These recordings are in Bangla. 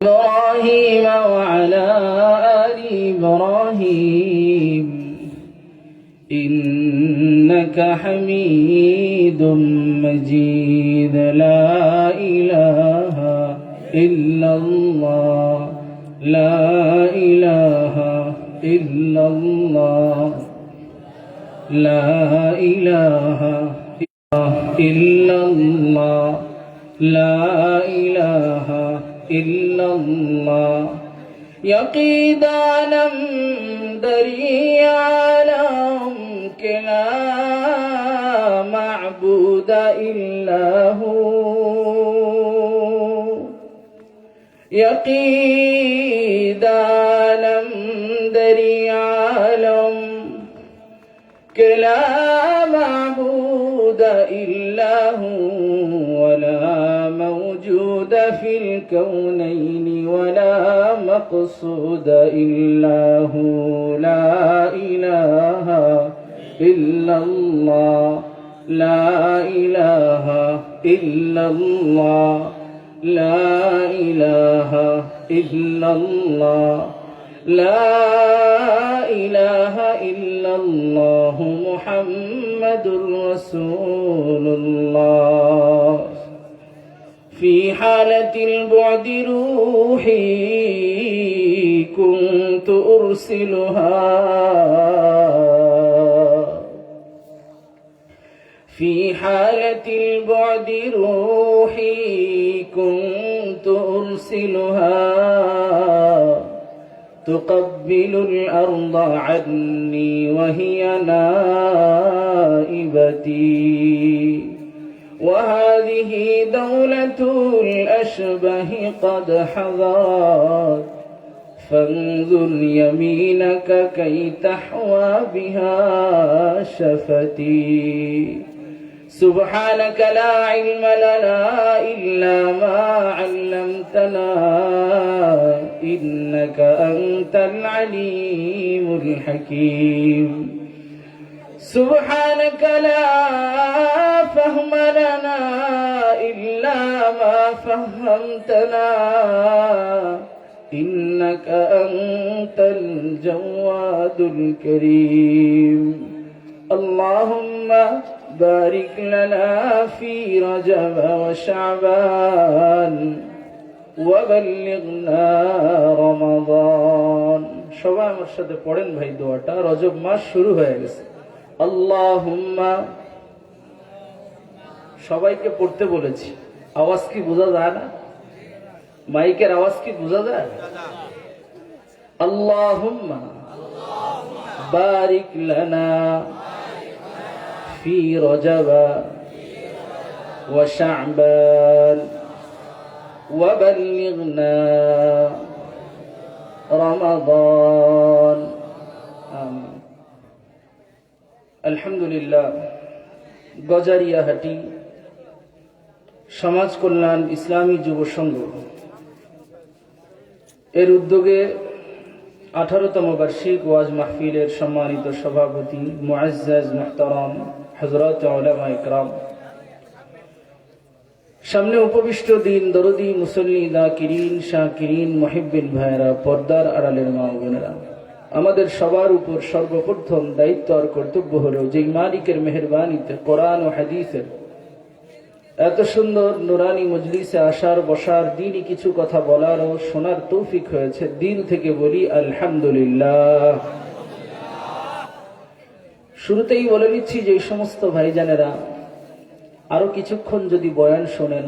إبراهيم وعلى آل إبراهيم إنك حميد مجيد. لا إله إلا الله لا إله إلا الله لا إله إلا الله لا إله إلا الله. يقيد عالم دري عالم لا معبود إلا هو. يقيد عالم دري عالم لا معبود إلا هو ولا موجود في الكونين ولا مقصود إلا هو. لا إله إلا الله لا إله إلا الله لا إله إلا الله لا إله إلا الله محمد رسول الله. في حالة البعد روحي كنت أرسلها في حالة البعد روحي كنت أرسلها تقبل الأرض عني وهي نائبتي. وهذه دولة الأشبه قد حضرت فانظر يمينك كي تحوى بها شفتي. سبحانك لا علم لنا إلا ما علمتنا إنك أنت العليم الحكيم. سبحانك لا فهم لنا إلا ما فهمتنا إنك أنت الجواد الكريم. اللهم بارك لنا في رجب وشعبان وبلغنا رمضان. সবাই আমার সাথে পড়েন ভাই দোয়াটা। রজব মাস শুরু হয়ে গেছে। আল্লাহুম্মা, সবাইকে পড়তে বলেছি। আওয়াজ কি বোঝা যায় না? মাইকের আওয়াজ কি বোঝা যায়? আল্লাহুম্মা বারিক লানা في رجب وشعبان وبلغنا رمضان آمين. আলহামদুলিল্লাহ, গজারিয়াহাটি সমাজ কল্যাণ ইসলামী যুব সংঘ এর উদ্যোগে 18তম বার্ষিক ওয়াজ মাহফিলের সম্মানিত সভাপতি মুআজ্জাজ মুহতারাম হযরত উলামা ইকরাম, সামনে উপবিষ্ট দিন দরদি মুসল্লি যাকিরিন শাকিরিন মুহিব্বিন ভাইরা, পর্দার আড়ালের মা ও বোনেরা, আমাদের সবার উপর সর্বপ্রথম দায়িত্ব আর কর্তব্য হলো যে মালিকের মেহেরবানিতে কোরআন ও হাদিসের এত সুন্দর নুরানি মজলিসে আসার বসার দিনই কিছু কথা বলার ও শোনার তৌফিক হয়েছে। দিল থেকে বলি আলহামদুলিল্লাহ। শুরুতেই বলে নিচ্ছি যে এই সমস্ত ভাইজানেরা আরো কিছুক্ষণ যদি বয়ান শোনেন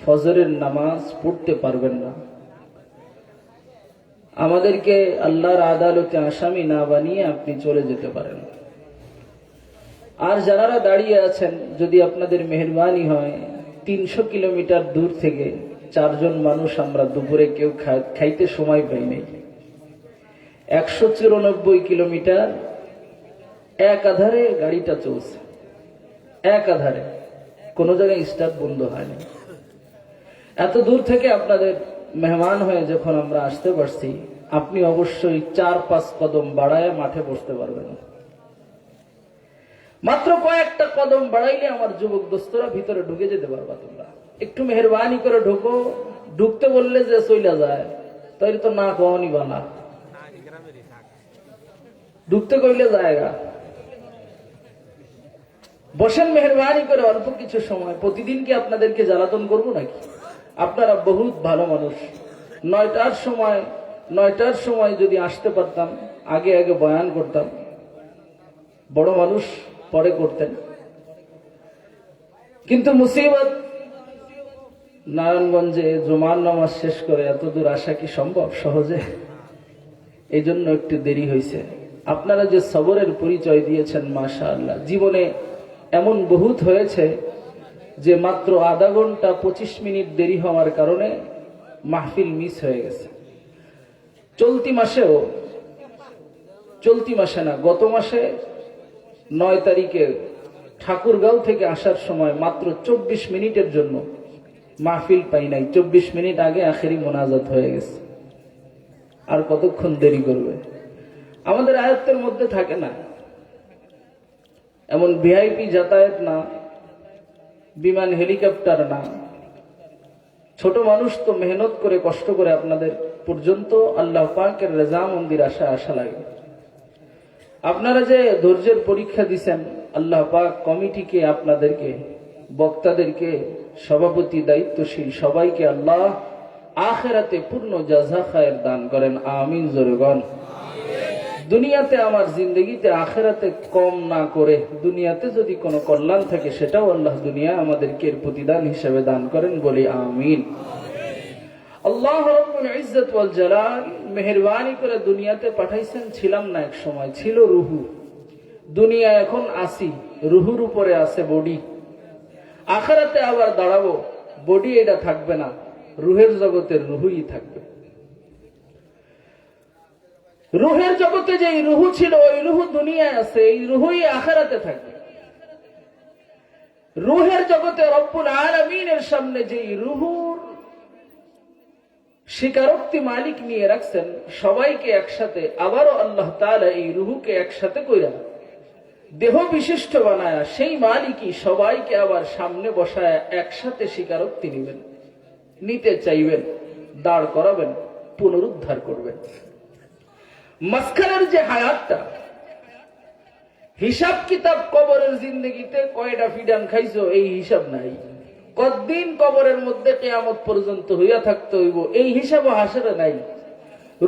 ফজরের নামাজ পড়তে পারবেন না। আমাদেরকে আল্লাহর আদালতে আসামি না বানিয়ে আপনি চলে যেতে পারেন। আর যারা দাঁড়িয়ে আছেন, যদি আপনাদের মেহেরবানি হয় 300 কিলোমিটার দূর থেকে 4 জন মানুষ আমরা দুপুরে কেউ খাইতে সময় পাই নাই। 194 কিলোমিটার এক আধারে গাড়িটা চলছে, এক আধারে, কোনো জায়গায় স্টার্ট বন্ধ হয়নি। এত দূর থেকে আপনাদের মেহমান হয়ে যখন আমরা আসতে পারছি, আপনি অবশ্যই 4-5 কদম বাড়ায় মাঠে বসতে পারবেন। মাত্র কয়েকটা কদম বাড়াইলে আমার যুবক দোস্তরা ভিতরে ঢুকে যেতে পারবা। তোমরা একটু মেহেরবানি করে ঢোকো, ঢুকতে বললে যে চইলা যায়, তাই তো না কওয়ানি বানা। ঢুকতে কইলে জায়গা। বসেন মেহরবানি করে অল্প কিছু সময়। প্রতিদিন কি আপনাদেরকে জ্বালাতন করবো নাকি? আপনারা বহুত ভালো মানুষ। 9টার সময় যদি আসতে পারতাম, আগে আগে বয়ান করতাম। বড় মানুষ পরে করতেন, কিন্তু মুসিবত, নারায়ণগঞ্জে জুমার নামাজ শেষ করে এত দূর আসা কি সম্ভব সহজে? এই জন্য একটু দেরি হয়েছে। আপনারা যে সবরের পরিচয় দিয়েছেন, মাশাআল্লাহ। জীবনে এমন বহুত হয়েছে যে মাত্র আধা ঘন্টা 25 মিনিট দেরি হওয়ার কারণে মাহফিল মিস হয়ে গেছে। চলতি মাসে না, গত মাসে 9 তারিখে ঠাকুরগাঁও থেকে আসার সময় মাত্র 24 মিনিটের জন্য মাহফিল পাই নাই। 24 মিনিট আগে আখেরি মোনাজাত হয়ে গেছে। আর কতক্ষণ দেরি করবে? আমাদের আয়ত্তের মধ্যে থাকে না। এমন ভিআইপি যাতায়াত না, বিমান হেলিকপ্টার না। ছোট মানুষ তো মেহনত করে কষ্ট করে আপনাদের পর্যন্ত আল্লাহ পাকের রেজা মন্দির আশা লাগে। আপনারা যে ধৈর্যের পরীক্ষা দিচ্ছেন, আল্লাহ পাক কমিটিকে, আপনাদেরকে, বক্তাদেরকে, সভাপতি, দায়িত্বশীল সবাইকে আল্লাহ আখিরাতে পূর্ণ জাযা খায়ের দান করেন। আমিন জোরে বলেন। দুনিয়াতে আমার জিন্দগিতে আখিরাতে কম না করে, দুনিয়াতে যদি কোনো কল্যাণ থাকে সেটাও আল্লাহ দুনিয়া আমাদেরকে এর প্রতিদান হিসেবে দান করেন, বলি আমিন। আল্লাহ রাব্বুল ইজ্জত ওয়াল জালাল মেহেরবানি করে দুনিয়াতে পাঠাইছেন। ছিলাম না এক সময়, ছিল রুহু। দুনিয়া এখন আসি, রুহুর উপরে আছে বডি। আখিরাতে আবার দাঁড়াবো, বডি এটা থাকবে না, রুহের জগতের রুহুই থাকবে। রুহের জগতে যে রুহু ছিল, ওই রুহু দুনিয়ায় আছে, এই রুহুই আখিরাতে থাকবে। রুহের জগতে রব্বুল আলামিনের সামনে যে রুহুর স্বীকারোক্তি মালিক নিয়ে রাখছেন সবাইকে একসাথে, আবারও আল্লাহ তাআলা এই রুহুকে একসাথে কইরা দেহ বিশিষ্ট বানায়া সেই মালিকই সবাইকে আবার সামনে বসায় একসাথে স্বীকারোক্তি নিবেন, নিতে চাইবেন, দাঁড় করাবেন, পুনরুদ্ধার করবেন। মাঝখানের যে হায়াতটা, হিসাব কিতাব কবরের জিন্দগিতে কয়টা ফিডান খাইছো এই হিসাব নাই। কতদিন কবরের মধ্যে কিয়ামত পর্যন্ত হইয়া থাকতে হইব এই হিসাবও হাসরে নাই।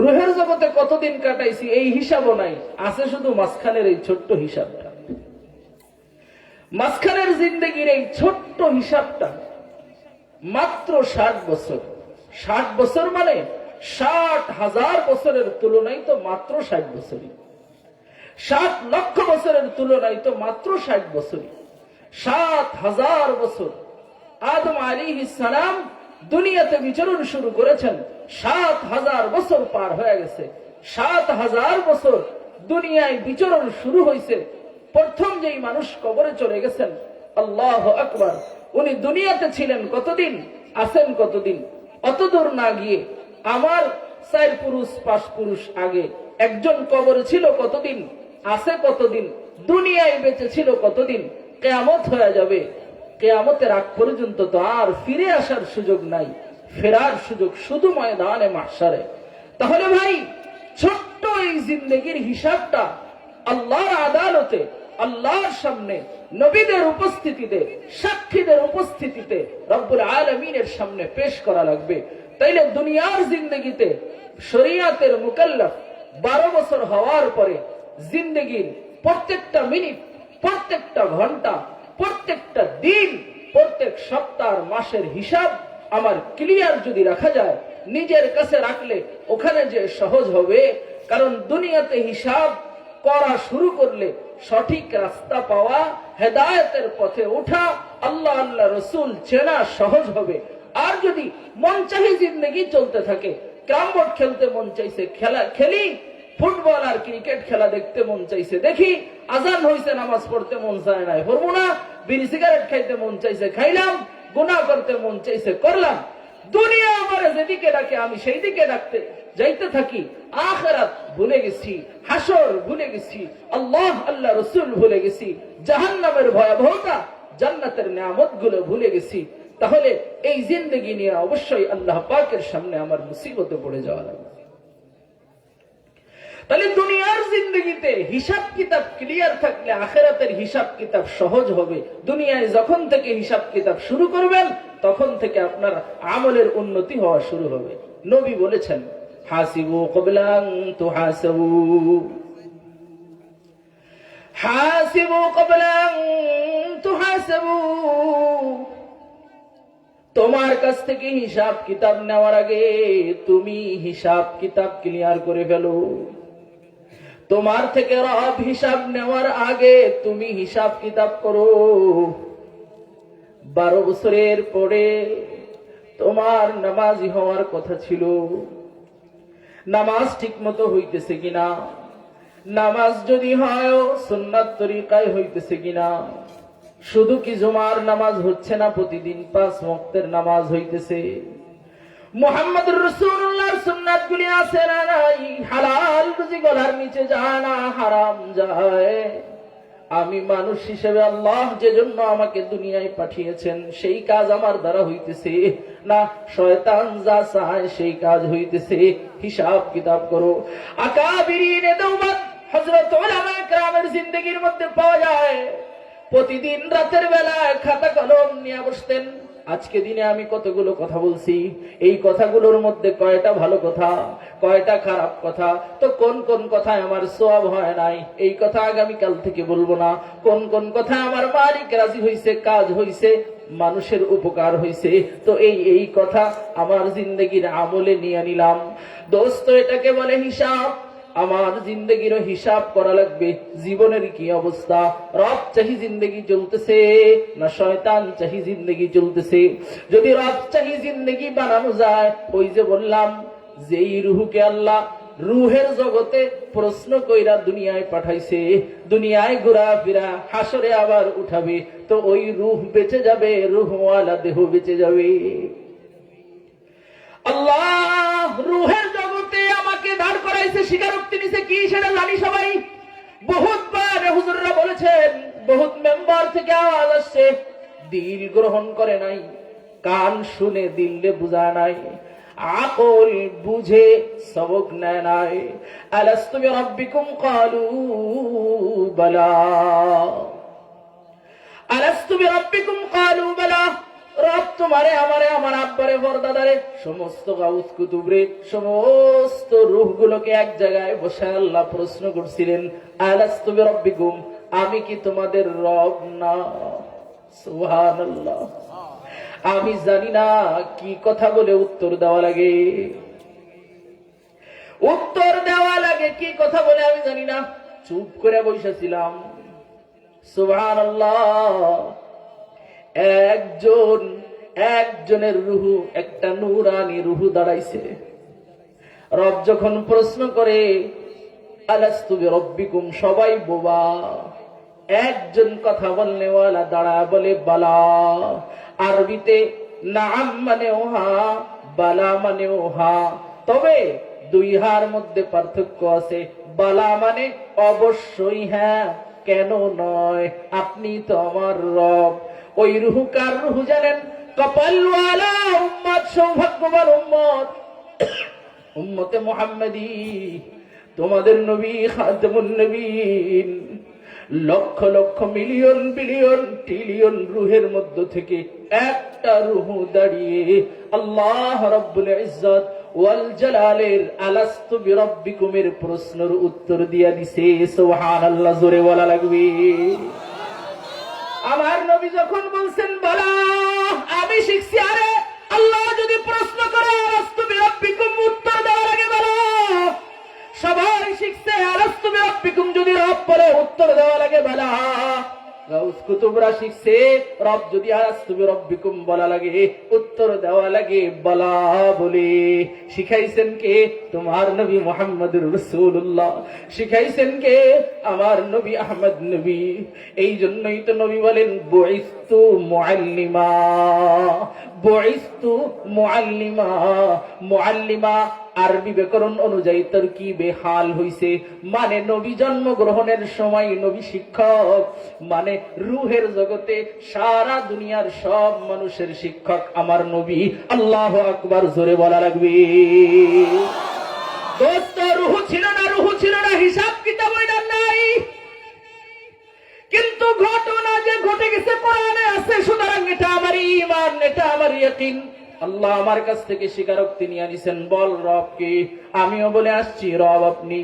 রুহের জগতে কতদিন কাটাইছি এই হিসাবও নাই। আছে শুধু মাঝখানের এই ছোট্ট হিসাবটা। মাঝখানের জিন্দগির এই ছোট্ট হিসাবটা মাত্র 60 বছর। 60 বছর মানে 60,000 বছরের তুলনায় তো মাত্র 60 বছরই। 60 লক্ষ বছরের তুলনায় তো মাত্র 60 বছরই। 7,000 বছর আদম আলাইহিস সালাম দুনিয়াতে বিচরণ শুরু করেছেন। 7,000 বছর পার হয়ে গেছে। 7,000 বছর দুনিয়ায় বিচরণ শুরু হয়েছে। প্রথম যেই মানুষ কবরে চলে গেছেন, আল্লাহু আকবার, উনি দুনিয়াতে ছিলেন কতদিন, আছেন কতদিন? অত দূর না গিয়ে আমার 4 পুরুষ 5 পুরুষ আগে একজন কবরে ছিল কতদিন, আছে কতদিন, দুনিয়ায় বেঁচে ছিল কতদিন। কিয়ামত হয়ে যাবে, কিয়ামতের আগ পর্যন্ত তো আর ফিরে আসার সুযোগ নাই। ফেরার সুযোগ শুধু ময়দানে মাহশারে। তাহলে ভাই, ছোট্ট এই জিন্দেগির হিসাবটা আল্লাহর আদালতে, আল্লাহর সামনে, নবীদের উপস্থিতিতে, সাক্ষীদের উপস্থিতিতে রব্বুল আলামিনের সামনে পেশ করা লাগবে। তাইলে দুনিয়ার জিন্দগিতে শরিয়াতের মুকাল্লাফ 12 বছর হওয়ার পরে জিন্দগির প্রত্যেকটা মিনিট, প্রত্যেকটা ঘন্টা, প্রত্যেকটা দিন, প্রত্যেক সপ্তাহ, মাসের হিসাব আমার ক্লিয়ার যদি রাখা যায়, নিজের কাছে রাখলে ওখানে যে সহজ হবে। কারণ দুনিয়াতে হিসাব করা শুরু করলে সঠিক রাস্তা পাওয়া, হেদায়েতের পথে ওঠা, আল্লাহ আল্লাহ রসুল চেনা সহজ হবে। আর যদি মন চাহি জিন্দগি চলতে থাকে, ক্যারাম বোর্ড খেলতে মন চাইছে খেলা খেলি, ফুটবল আর ক্রিকেট খেলা দেখতে মন চাইছে দেখি, আজান হইছে নামাজ পড়তে মন চায় নাই পড়বো না, বিড়ি সিগারেট খাইতে মন চাইছে খাইলাম, গুনাহ করতে মন চাইছে করলাম। দুনিয়া আমার যেদিকে ডাকে আমি সেই দিকে ডাকতে যাইতে থাকি। আখিরাত ভুলে গেছি, হাসর ভুলে গেছি, আল্লাহ আল্লাহ রসুল ভুলে গেছি, জাহান্নামের ভয়াবহতা, জান্নাতের নিয়ামত গুলো ভুলে গেছি। তাহলে এই জিন্দগি নিয়ে অবশ্যই আল্লাহ পাকের সামনে আমার মুসিবতে পড়ে যাওয়া লাগবে। তাহলে দুনিয়ার জিন্দগিতে হিসাব কিতাব ক্লিয়ার থাকলে আখিরাতের হিসাব কিতাব সহজ হবে। দুনিয়ায় যখন থেকে হিসাব কিতাব শুরু করবেন তখন থেকে আপনার আমলের উন্নতি হওয়া শুরু হবে। নবী বলেছেন, হাসিবু ক্বাবলা আন তুহাসাবু, হাসিবু ক্বাবলা আন তুহাসাবু। তোমার কাছ থেকে হিসাব কিতাব নেওয়ার আগে তুমি হিসাব কিতাব ক্লিয়ার করে ফেলো। তোমার থেকে রব হিসাব নেওয়ার আগে তুমি হিসাব কিতাব করো। 12 বছরের পরে তোমার নামাজি হওয়ার কথা ছিল, নামাজ ঠিক মতো হইতেছে কিনা, নামাজ যদি হয় সুন্নাত তরিকায় হইতেছে কিনা, শুধু কি জুমার নামাজ হচ্ছে না, প্রতিদিন 5 ওয়াক্তের নামাজ হইতেছে, মুহাম্মদুর রাসূলুল্লাহর সুন্নাত গুলি আছে না নাই, হালাল রুজি গলার নিচে যায় না হারাম যায়। আমি মানুষ হিসেবে আল্লাহ যে জন্য আমাকে দুনিয়ায় পাঠিয়েছেন সেই কাজ আমার দ্বারা হইতেছে না, শয়তান যা চায় সেই কাজ হইতেছে। হিসাব কিতাব করো। আকাবিরিনে দেওবন্দ হযরত উলামায়ে কেরামের জিন্দেগির মধ্যে পাওয়া যায় প্রতিদিন রাতের বেলায় খাতা কলম নিয়ে বসতেন। আজকে দিনে আমি কতগুলো কথা বলছি, এই কথাগুলোর মধ্যে কয়টা ভালো কথা, কয়টা খারাপ কথা, তো কোন কোন কথায় আমার সওয়াব হয় নাই এই কথা আগামীকাল থেকে বলবো না, কোন কোন কথায় আমার মালিক রাজি হইছে, কাজ হইছে, মানুষের উপকার হইছে, তো এই কথা আমার জিন্দেগির আমলে নিয়ে নিলাম। দোস্ত, এটাকে বলে হিসাব। আমার জিন্দগিরও হিসাব করা লাগবে। জীবনের কি অবস্থা, রব চাহি জিন্দগি চলতেছে না শয়তান চাহি জিন্দগি চলতেছে? যদি রব চাহি জিন্দগি বানানো যায়, ওই যে বললাম যেই রুহকে আল্লাহ রুহের জগতে প্রশ্ন কইরা দুনিয়ায় পাঠাইছে, দুনিয়ায় ঘোরাফেরা হাসরে আবার উঠাবে, তো ওই রুহ বেঁচে যাবে, রুহওয়ালা দেহ বেঁচে যাবে। আল্লাহ রুহের জগতে আমাকে দাঁড় করাইছে, স্বীকারোক্তি নিছে কি সেটা জানি সবাই। বহুতবার হুজুররা বলেছেন, বহুত মেম্বার থেকে আওয়াজ আসছে, দিল গ্রহণ করে নাই, কান শুনে দিলে বুঝা নাই, আকল বুঝে সবক নেয় নাই। আলাস্তু বিরাব্বিকুম ক্বালু বালা, আলাস্তু বিরাব্বিকুম ক্বালু বালা। রব তোমারে, আমারে, আমার আব্বারে, বরদাদারে, সমস্ত গাউস কুতুবরে, সমস্ত রূহগুলোকে এক জায়গায় বসে আল্লাহ প্রশ্ন করছিলেন, আলাস্তু বিরাব্বিকুম, আমি কি তোমাদের রব না? সুবহানাল্লাহ। আমি জানি না কি কথা বলে উত্তর দেওয়া লাগে, উত্তর দেওয়া লাগে কি কথা বলে আমি জানি না, চুপ করে বসেছিলাম। সুবহানাল্লাহ। একজনের রুহু, একটা নূরানি রুহু দাঁড়াইছে। রব যখন প্রশ্ন করে আলাস্তু বিরাব্বিকুম, সবাই বোবা, একজন কথা বলনেওয়ালা দাঁড়া বলে বালা। আরবিতে নাম মানে ওহা, বালা মানে ওহা, তবে দুই হার মধ্যে পার্থক্য আছে। বালা মানে অবশ্যই হ্যাঁ, কেন নয়, আপনি তো আমার রব। ওই রুহু কার রুহু জানেন? কপালওয়ালা উম্মত, সৌভাগ্যবান উম্মত, উম্মতে মুহাম্মাদি। তোমাদের নবী খাতামুন নবীন। Lakh lakh million billion trillion রুহের মধ্য থেকে একটা রুহু দাঁড়িয়ে আল্লাহ রাব্বুল ইজ্জত ওয়াল জালালের আলাস্তু বিরাব্বিকুমের প্রশ্নের উত্তর দিয়া দিছে। সুবহানাল্লাহ, জোরে বলা লাগবে। আমার নবী যখন বলছেন বলা, আমি শিখছি। আরে আল্লাহ যদি প্রশ্ন করে আলাস্তু বিরাব্বিকুম, উত্তর দেওয়ার আগে বলো। সবাই শিখছে আলাস্তু বিরাব্বিকুম, যদি রব বলে উত্তর দেওয়া লাগে বলা। গাউস কুতুবরা শিখছে রব যদি আলাস্তু বিরাব্বিকুম বলা লাগে, উত্তর দেওয়া লাগে বলা বলে। শিখাইছেন কে? তোমার নবী মুহাম্মদুর রাসূলুল্লাহ। শিখাইছেন কে? আমার নবী আহমদ নবী। এই জন্যই তো নবী বলেন বুইস্তু মুআল্লিমা, বুইস্তু মুআল্লিমা। মুআল্লিমা আরবি ব্যাকরণ অনুযায়ী তরকিবে হাল হইছে, মানে নবী জন্মগ্রহণের সময় নবী শিক্ষক, মানে রুহের জগতে সারা দুনিয়ার সব মানুষের শিক্ষক আমার নবী। আল্লাহু আকবার, জোরে বলা লাগবে। দোস্ত, রুহু ছিল না, হিসাব কিতাব ওইটার নাই, কিন্তু ঘটনা যে ঘটে গেছে কোরআনে আছে, সুতরাং এটা আমার ঈমান, এটা আমার ইয়াকিন। আল্লাহ আমার কাছ থেকে স্বীকারোক্তি নিয়ে আনিছেন, বল রব কে? আমিও বলে আসছি, রব আপনি,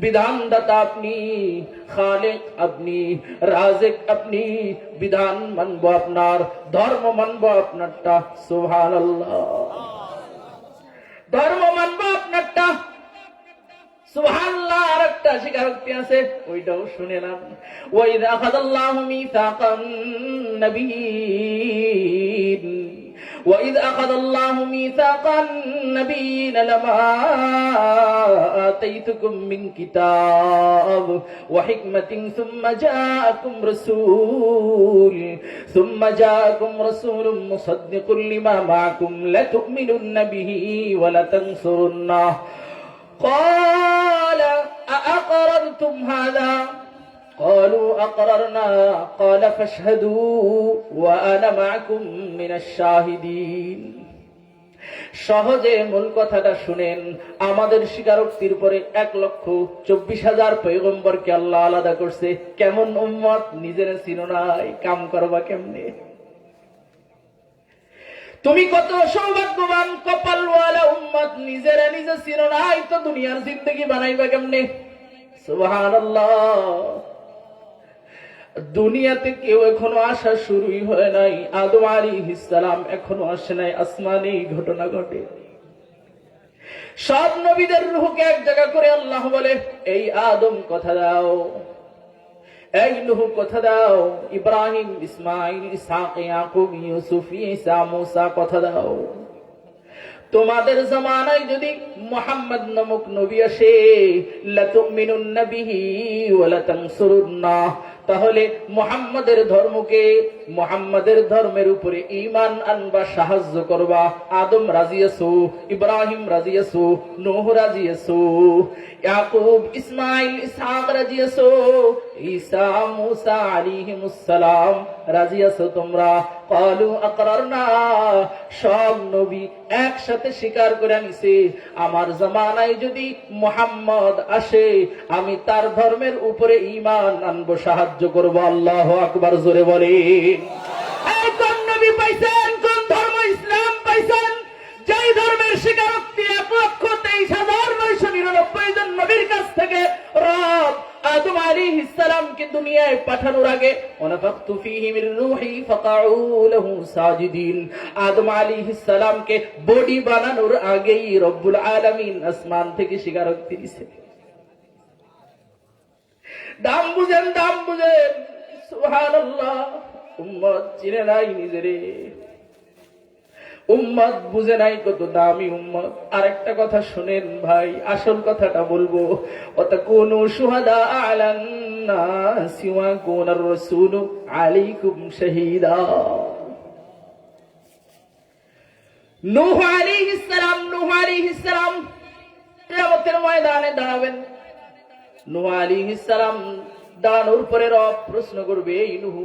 বিধানদাতা আপনি, খালেক আপনি, রাজিক আপনি। বিধান মানবো আপনার, ধর্ম মানবো আপনারটা। সুবহানাল্লাহ। ধর্ম মানবো আপনারটা। সুবহানাল্লাহ। আরেকটা স্বীকারোক্তি আছে, ওইটাও শুনে নাম। ওয়াইযা আখাযাল্লাহু মিসাকান নাবিয়্যিন وَإِذْ أَخَذَ اللَّهُ مِيثَاقَ النَّبِيِّينَ لَمَا آتَيْتُكُم مِّن كِتَابٍ وَحِكْمَةٍ ثُمَّ جَاءَكُمْ رَسُولٌ مُصَدِّقٌ لِّمَا مَعَكُمْ لَتُؤْمِنُنَّ بِهِ وَلَتَنصُرُنَّهُ قَالَ أَأَقْرَرْتُمْ هَذَا قالوا أقررنا قال فاشهدوا وأنا معكم من الشاهدين। সহজে মূল কথাটা শুনেন। আমাদের স্বীকারোক্তির পরে 1,24,000 পয়গম্বরকে আল্লাহ আলাদা করছে। কেমন উম্মত, নিজেরা চিনো নাই, কাম করবা কেমনে? তুমি কত সৌভাগ্যবান, কপালওয়ালা উম্মত, নিজেরা নিজে চিনো নাই তো দুনিয়ার জিন্দেগি বানাইবা কেমনে? সুবহানাল্লাহ। দুনিয়াতে কেউ এখনো আসা শুরুই হয় নাই। আদম আলাইহিস সালাম এখনো আসে নাই, আসমানে ঘটনা ঘটে। সব নবীদের রূহকে এক জায়গা করে আল্লাহ বলে, এই আদম কথা দাও, এই নূহ কথা দাও, ইব্রাহিম, ইসমাইল, ইসহাক, ইয়াকুব, ইউসুফ, ঈসা, মুসা কথা দাও। তোমাদের জামানায় যদি মুহাম্মদ নামক নবী আসে, লাতুমিনুন্না বিহি ওয়া লাতানসুরুন্নাহ, তাহলে মুহাম্মাদের ধর্মকে, মুহাম্মাদের ধর্মের উপরে ঈমান আনবা, সাহায্য করবা। আদম রাজি আছো, ইব্রাহিম রাজি আছো, নূহ রাজি আছো, ইয়াকুব, ইসমাইল, ইসহাক রাজি আছো, ঈসা, মুসা আলাইহিমুস সালাম রাজি আছো তোমরা? ক্বালু আকরারনা। সব নবী একসাথে স্বীকার করে নিছে, আমার জামানায় যদি মুহাম্মদ আসে, আমি তার ধর্মের উপরে ঈমান আনবো, সাহায্য করব। আল্লাহু আকবার, জোরে বলেন। এই কোন নবী পাইছেন, কোন ধর্ম ইসলাম পাইছেন, যেই ধর্মের স্বীকারোক্তি 1,23,999 জন নবীর কাছ থেকে রব আদম আলাইহিস সালামকে দুনিয়ায় পাঠানোর আগে ওয়ানাফাখতু ফীহি মির রূহি ফাকাউ লাহু সাজিদিন, আদম আলাইহিস সালামকে বডি বানানোর আগেই রব্বুল আলামিন আসমান থেকে স্বীকারোক্তি দিয়েছে। দাম বুঝেন, দাম বুঝেন। সুবহানাল্লাহ। উম্মত চিনে নাই নিজেরে, উম্মত বুঝে নাই কত দামি উম্মত। আরেকটা কথা শুনেন ভাই, আসল কথাটা বলবো। ওয়াতাকুনু শুহাদা আলান নাসি ওয়া ইয়াকুনার রাসূলু আলাইকুম শাহীদা। নূহ আলাইহিস সালাম কিয়ামতের ময়দানে দাঁড়াবেন। নূহ আলাইহিস সালাম দাঁড়ানোর পরে রব প্রশ্ন করবে, এই নূহ,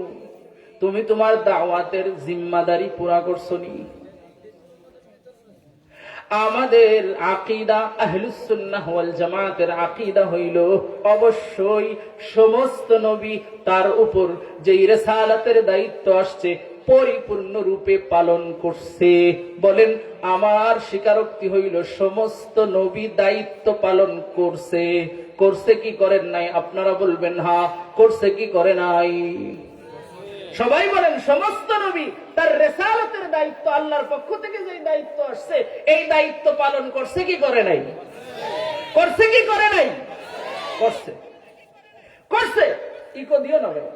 তুমি তোমার দাওয়াতের জিম্মাদারি পুরা করছনি? আমাদের আকীদা আহলুস সুন্নাহ ওয়াল জামাতের আকীদা হইল, অবশ্যই সমস্ত নবী তার উপর যেই রিসালাতের দায়িত্ব আসছে পরিপূর্ণ রূপে পালন করছে। বলেন, আমার স্বীকারোক্তি হইল সমস্ত নবী দায়িত্ব পালন করছে। করছে কি করেন নাই? আপনারা বলবেন হ্যাঁ। করছে কি করে নাই? সবাই বলেন, সমস্ত নবী তার রিসালাতের দায়িত্ব, আল্লাহর পক্ষ থেকে যে দায়িত্ব আসছে, এই দায়িত্ব পালন করছে কি করে নাই? করছে কি করে নাই? করছে, করছে। ইকো দিও না ভাই,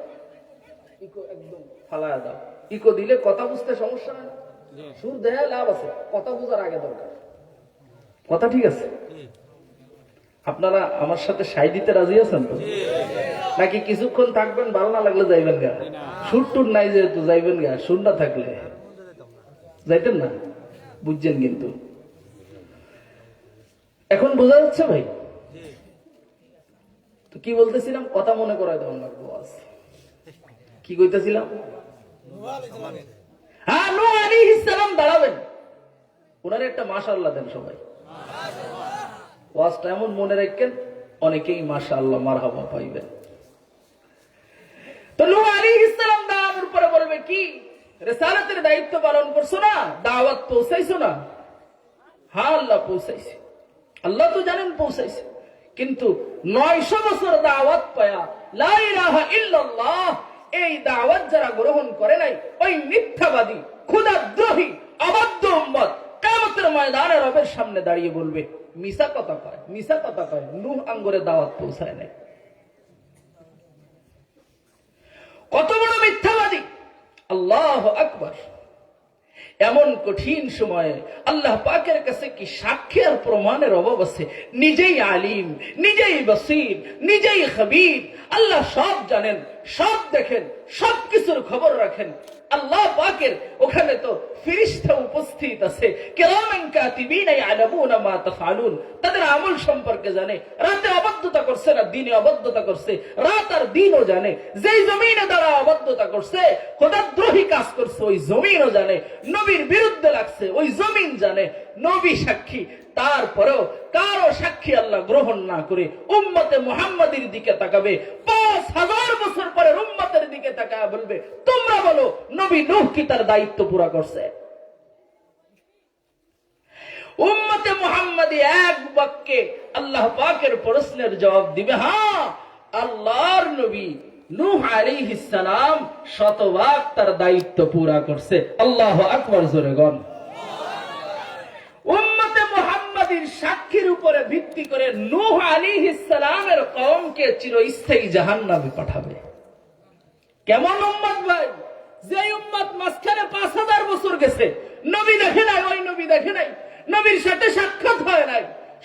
ইকো একদম ফালায়া দাও। ইকো দিলে কথা বুঝতে সমস্যা নাই, সুর দেয়া লাভ আছে, কথা বুঝার আগে দরকার। কথা ঠিক আছে? আপনারা আমার সাথে সাই দিতে রাজি আছেন তো? নাকি কিছুক্ষণ থাকবেন, ভালো না লাগলে যাইবেন গা? সুর টুর নাই যেহেতু যাইবেন গা, সুর না থাকলে যাইতেন না, বুঝছেন? কিন্তু এখন বোঝা যাচ্ছে ভাই? তো কি বলতেছিলাম, কথা মনে করায় দেওয়ার লাগবো। কি কইতেছিলাম? হ্যাঁ, নূহ আলাইহিস সালাম দাঁড়াবেন, ওনার একটা মাশাআল্লাহ দেন সবাই। ওয়াজটা এমন মনে রাখেন, অনেকেই মাশাআল্লাহ মারহাবা পাইবেন। তো নূহ আলাইহিস সালাম দাঁড়ানোর পরে বলবে কি, রিসালাতের দায়িত্ব পালন করছো না, দাওয়াত পৌঁছাইছো না? হ্যাঁ আল্লাহ পৌঁছাইছে, আল্লাহ তো জানেন পৌঁছাইছে, কিন্তু 900 বছর দাওয়াত পায়া লা ইলাহা ইল্লাল্লাহ এই দাওয়াত যারা গ্রহণ করে নাই, ওই মিথ্যাবাদী খোদাদ্রোহী অবাধ্য উম্মত কিয়ামতের ময়দানে রবের সামনে দাঁড়িয়ে বলবে মিছা কথা কয়, মিছা কথা কয়, নূহ আঙ্গুরে দাওয়াত পৌঁছায় নাই। কত বড় মিথ্যাবাদী! আল্লাহু আকবার। এমন কঠিন সময়ে আল্লাহ পাকের কাছে কি সাক্ষী আর প্রমাণের অভাব আছে? নিজেই আলিম, নিজেই বসির, নিজেই খবীর। আল্লাহ সব জানেন, সব দেখেন, সবকিছুর খবর রাখেন। আল্লাহ পাকের ওখানে তো ফেরেশতা উপস্থিত আছে, কিরামান কাতিবিনা ইয়ালামুনা মা তাফআলুন, তাদের আমল সম্পর্কে জানে। রাতে অবাধ্যতা করছে না দিনে অবাধ্যতা করছে, রাত আর দিনও জানে। যেই জমিনে দ্বারা অবাধ্যতা করছে, খোদাদ্রোহী কাজ করছে, ওই জমিনও জানে। নবীর বিরুদ্ধে লাগছে, ওই জমিন জানে। নবী সাক্ষী, তারপরেও কারো সাক্ষী আল্লাহ গ্রহণ না করে উম্মতে মুহাম্মাদীর দিকে তাকাবে। 5000 বছর পরে উম্মতের দিকে তাকায় বলবে, তোমরা বলো নবী নূহ কি তার দায়িত্ব পুরা করছে? উম্মতে মুহাম্মাদী এক বাক্যে আল্লাহ পাকের প্রশ্নের জবাব দিবে, হ্যাঁ আল্লাহর নবী নূহ আলাইহিস সালাম শতভাগ তার দায়িত্ব পুরা করছে। আল্লাহু আকবার, জোরে গণ। উম্মতে মুহাম্মাদীর সাক্ষীর উপরে ভিত্তি করে নূহ আলাইহিস সালামের কওমকে চিরস্থায়ী জাহান্নামে পাঠাবে। কেমন উম্মত ভাই? যে উম্মত মাঝখানে 5000 বছর গেছে, নবী দেখে নাই, ওই নবী দেখে নাই, নবীর সাথে সাক্ষাৎ হয় নাই।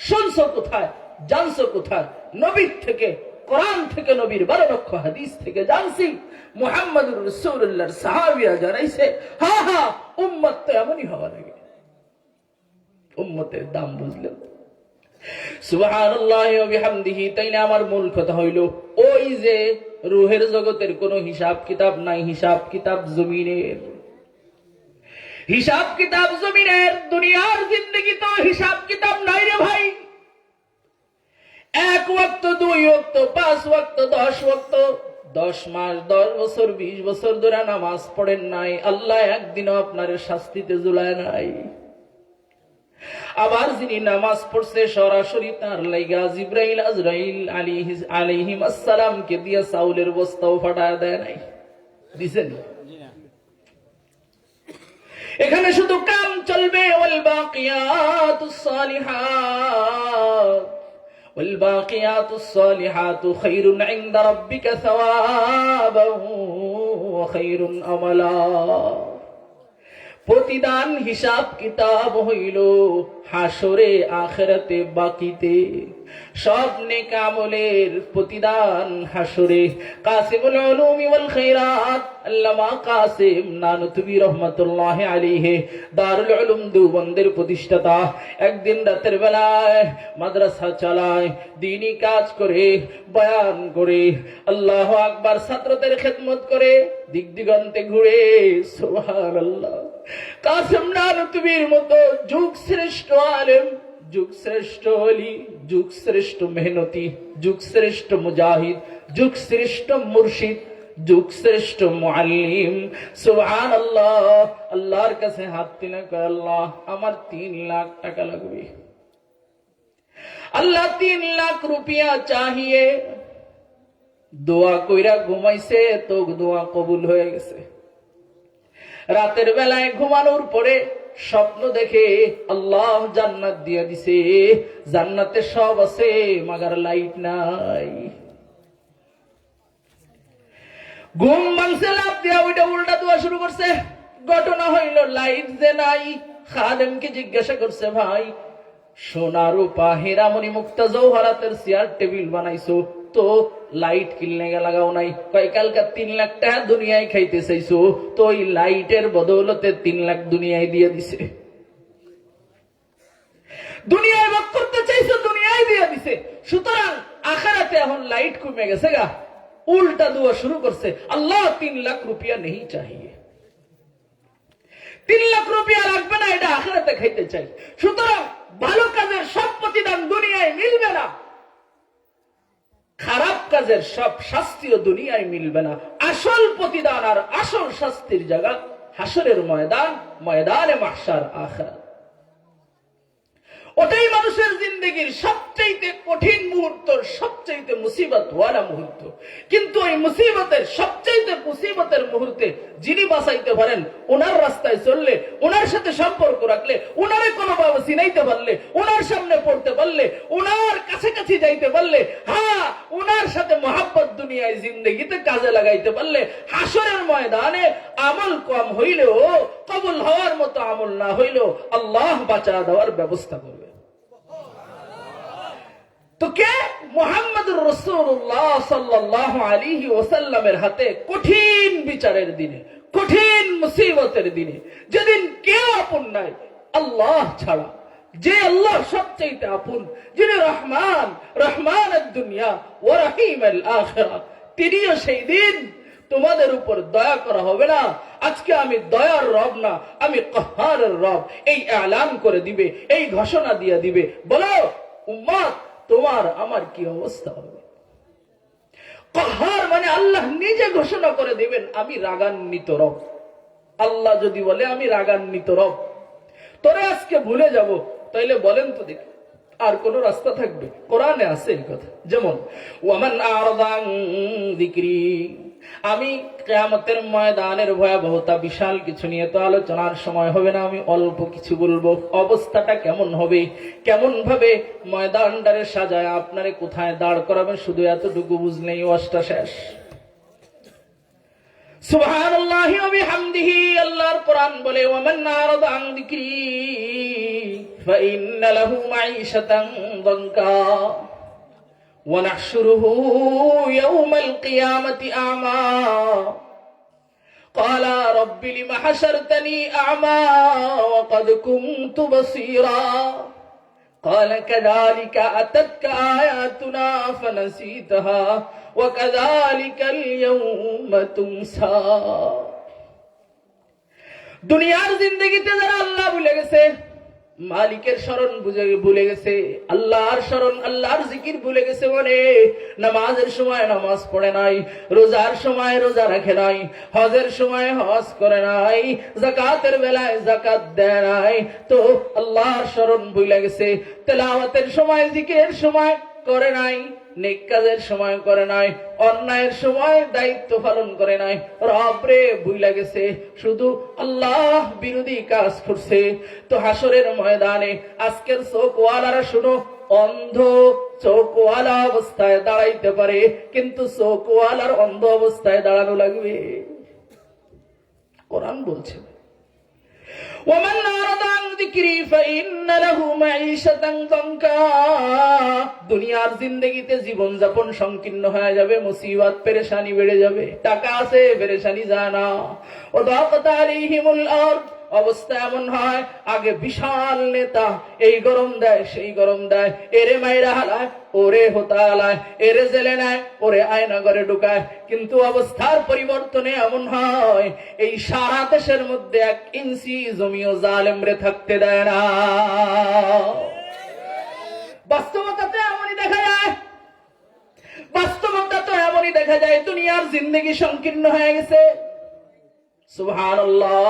শুনছো কোথায়, জানছো কোথায়? নবীর থেকে, কোরআন থেকে, নবীর 12 লক্ষ হাদিস থেকে জানছি। মুহাম্মদুর রাসূলুল্লাহর সাহাবীরা জানাইছে, হ্যাঁ হ্যাঁ উম্মত তো এমনই হওয়া লাগে। উম্মতের দাম বুঝলেন? সুবহানাল্লাহি ওয়া বিহামদিহি। তাইলে আমার মূল কথা হইল, ওই যে রূহের জগতের কোন হিসাব কিতাব নাই, হিসাব কিতাব জমিনের। হিসাব কিতাব জমিনের, দুনিয়ার জিন্দেগি তো হিসাব কিতাব নাই রে ভাই। 1 ওয়াক্ত, 2 ওয়াক্ত, 5 ওয়াক্ত, 10 ওয়াক্ত, 10 মাস, 10 বছর, 20 বছর ধরে নামাজ পড়েন নাই, আল্লাহ একদিনও আপনার শাস্তিতে ঝুলায় নাই। আবার যিনি নামাজ পড়ছে সরাসরি তার লাইগা জিবরাইল আজরাইল আলাইহিম আসসালামকে দিয়া চাউলের বস্তাও ফাটায় দেয় নাই, দিছেন? এখানে শুধু কাম চলবে। ওয়াল বাকিয়াতুস সালিহাত, ওয়াল বাকিয়াতুস সালিহাতু খায়রুন ইনদা রাব্বিকা সাওয়াবান ওয়া খায়রুন আমালা। প্রতিদান হিসাব কিতাব হইল হাসরে, আখিরাতে, বাকিতে। সব নেক আমলের প্রতিদান হাসরে। কাসিমুল উলুমি ওয়াল খায়রাত আল্লামা কাসিম নানুতুবি রাহমাতুল্লাহি আলাইহি, দারুল উলুম দেওবন্দের প্রতিষ্ঠাতা, একদিন রাতের বেলায় মাদ্রাসা চালায়, দ্বীনি কাজ করে, বয়ান করে, আল্লাহু আকবার, ছাত্রদের খেদমত করে, দিক দিগন্তে ঘুরে। সুবহানাল্লাহ। কাসিম নানুতুবির মতো যুগ শ্রেষ্ঠ আলেম, যুগ শ্রেষ্ঠ ওলি, যুগ শ্রেষ্ঠ মেহনতি, যুগ শ্রেষ্ঠ মুজাহিদ, যুগ শ্রেষ্ঠ মুর্শিদ, যুগ শ্রেষ্ঠ মুআল্লিম। সুবহানাল্লাহ। আল্লাহর কাছে হাত তুলে কয়, আল্লাহ আমার 3 লাখ টাকা লাগবে। আল্লাহ 3 লাখ রুপিয়া চাহিয়ে দোয়া কইরা ঘুমাইছে, তো দোয়া কবুল হয়ে গেছে। রাতের বেলায় ঘুমানোর পরে স্বপ্ন দেখে আল্লাহ জান্নাত দিয়ে দিছে। জান্নাতে সব আছে, মাগার লাইট নাই। ঘুম ভাঙছে, লাফ দিয়া ওইটা উল্টা দোয়া শুরু করছে। ঘটনা হইল লাইট যে নাই। খাদেমকে জিজ্ঞাসা করছে, ভাই সোনা রূপা হীরা মণি মুক্তা জওহরাতের চেয়ার টেবিল বানাইছো, তো লাইট কিনলে লাগাও নাই? কয় কালকা 3 লাখ টাকা দুনিয়ায় খাইতে চাইছো, তো ওই লাইটের বদৌলতে 3 লাখ দুনিয়ায় দিয়ে দিছে। দুনিয়ায় ভোগ করতে চাইছো, গেছে, সুতরাং আখিরাতে এখন লাইট কমে গেছে গা, উল্টা দুয়া শুরু করছে, আল্লাহ 3 লাখ রুপিয়া নেই চাহিয়ে, 3 লাখ রুপিয়া লাগবে না, এটা আখিরাতে খাইতে চাই। সুতরাং ভালো কাজের সব প্রতিদান দুনিয়ায় মিলবে না, খারাপ কাজের সব শাস্তিও দুনিয়ায় মিলবে না। আসল প্রতিদান আর আসল শাস্তির জায়গা হাসরের ময়দান, ময়দানে মাহশার, আখিরাত। ওটাই মানুষের জিন্দেগির সবচেয়ে কঠিন মুহূর্ত, সবচেয়ে মুসিবত ওয়ালা মুহূর্ত। কিন্তু ওই মুসিবতের সবচেয়ে মুসিবতের মুহূর্তে যিনি বাঁচাইতে পারেন, ওনার রাস্তায় চললে, ওনার সাথে সম্পর্ক রাখলে, ওনারে কোনোভাবে চিনাইতে পারলে, ওনার সামনে পড়তে পারলে, ওনার কাছাকাছি যাইতে পারলে, হ্যাঁ ওনার সাথে মহাব্বত দুনিয়ায় জিন্দেগিতে কাজে লাগাইতে পারলে, হাসরের ময়দানে আমল কম হইলেও, কবুল হওয়ার মতো আমল না হইলেও আল্লাহ বাঁচা দেওয়ার ব্যবস্থা করবে। তো কে? মুহাম্মদুর রাসূলুল্লাহ সাল্লাল্লাহু আলাইহি ওয়াসাল্লামের হাতে কঠিন বিচারের দিনে, কঠিন মুসিবতের দিনে, যেদিন কেউ আপন নাই আল্লাহ ছাড়া, যে আল্লাহ সবচেয়ে আপন, যিনি রহমান, রহমানুদ দুনিয়া ওয়া রহিমুল আখিরাহ, তিনিও সেই দিন তোমাদের উপর দয়া করা হবে না, আজকে আমি দয়ার রব না, আমি কহারের রব, এই এলান করে দিবে, এই ঘোষণা দিয়ে দিবে। বলো উম্মত, তোমার আমার কি অবস্থা হবে? কহার মানে আল্লাহ নিজে ঘোষণা করে দিবেন, আমি রাগান্বিত রব। আল্লাহ যদি বলে আমি রাগান্বিত রব, তোরে আজকে ভুলে যাব, তাইলে বলেন তো দেখি আর কোন রাস্তা থাকবে? কোরআনে আছে এই কথা। যেমন ওয়ামান আরাদা আন যিকরি, আমি কিয়ামতের ময়দানের ভয়াবহতা বিশাল কিছু নিয়ে তো আলোচনার সময় হবে না, আমি অল্প কিছু বলবো। অবস্থাটা কেমন হবে, কেমন ভাবে ময়দানটারে সাজায় আপনারে কোথায় দাঁড় করাবেন, শুধু এতটুকু বুঝলেই ওয়াজটা শেষ। সুবহানাল্লাহি ওয়া বিহামদিহি, আল্লাহর কোরআন বলে ওয়ামান আরাদা আন যিকরি ফাইন্না লাহু মাঈশাতান দানকা ونحشره يوم القيامة أعمى قال رب لم حشرتني أعمى وقد كنت بصيرا قال كذلك أتتك آياتنا فنسيتها وكذلك اليوم تنسى। দুনিয়ার জিন্দেগিতে যারা আল্লাহ ভুলে গেছে, মালিকের স্মরণ ভুলে গেছে, আল্লাহর স্মরণ, আল্লাহর জিকির ভুলে গেছে, মানে নামাজের সময় নামাজ পড়ে নাই, রোজার সময় রোজা রাখে নাই, হজের সময় হজ করে নাই, যাকাতের বেলায় যাকাত দেয় নাই, তো আল্লাহর স্মরণ ভুলে গেছে। তেলাওয়াতের সময়, জিকিরের সময় করে নাই, নেক কাজের সময় করে নাই, অন্যায়ের সময় দায়িত্ব পালন করে নাই, রবরে ভুলে গেছে, শুধু আল্লাহ বিরোধী কাজ করছে। তো হাসরের ময়দানে আজকের চোখওয়ালারা শুনো, অন্ধ চোখওয়ালা অবস্থায় দাঁড়াইতে পারে, কিন্তু চোখওয়ালার অন্ধ অবস্থায় দাঁড়ানো লাগবে। কোরআন বলছে ومن أعرض عن ذكري فإن له معيشة ضنكا, দুনিয়ার জিন্দেগিতে জীবন যাপন সংকীর্ণ হয়ে যাবে, মুসিবত পেরেশানি বেড়ে যাবে। টাকা আছে, পেরেশানি যায় না। ওয়াদাকাত আলাইহিমুল আরদ, অবস্থা এমন হয়, আগে বিশাল নেতা, এই গরম দেয়, সেই গরম দেয়, এরে মাইরা হালায়, ওরে হোতা হালায়, এরে জেলে নেয়, ওরে আয়নাঘরে ঢুকায়, কিন্তু অবস্থার পরিবর্তনে এমন হয়, এই সারা দেশের মধ্যে 1 ইঞ্চি জমিও জালেমরে থাকতে দেয় না। বাস্তবতা তো এমনই দেখা যায়, বাস্তবতা তো এমনই দেখা যায়, দুনিয়ার জিন্দেগি সংকীর্ণ হয়ে গেছে। সুবহানাল্লাহ।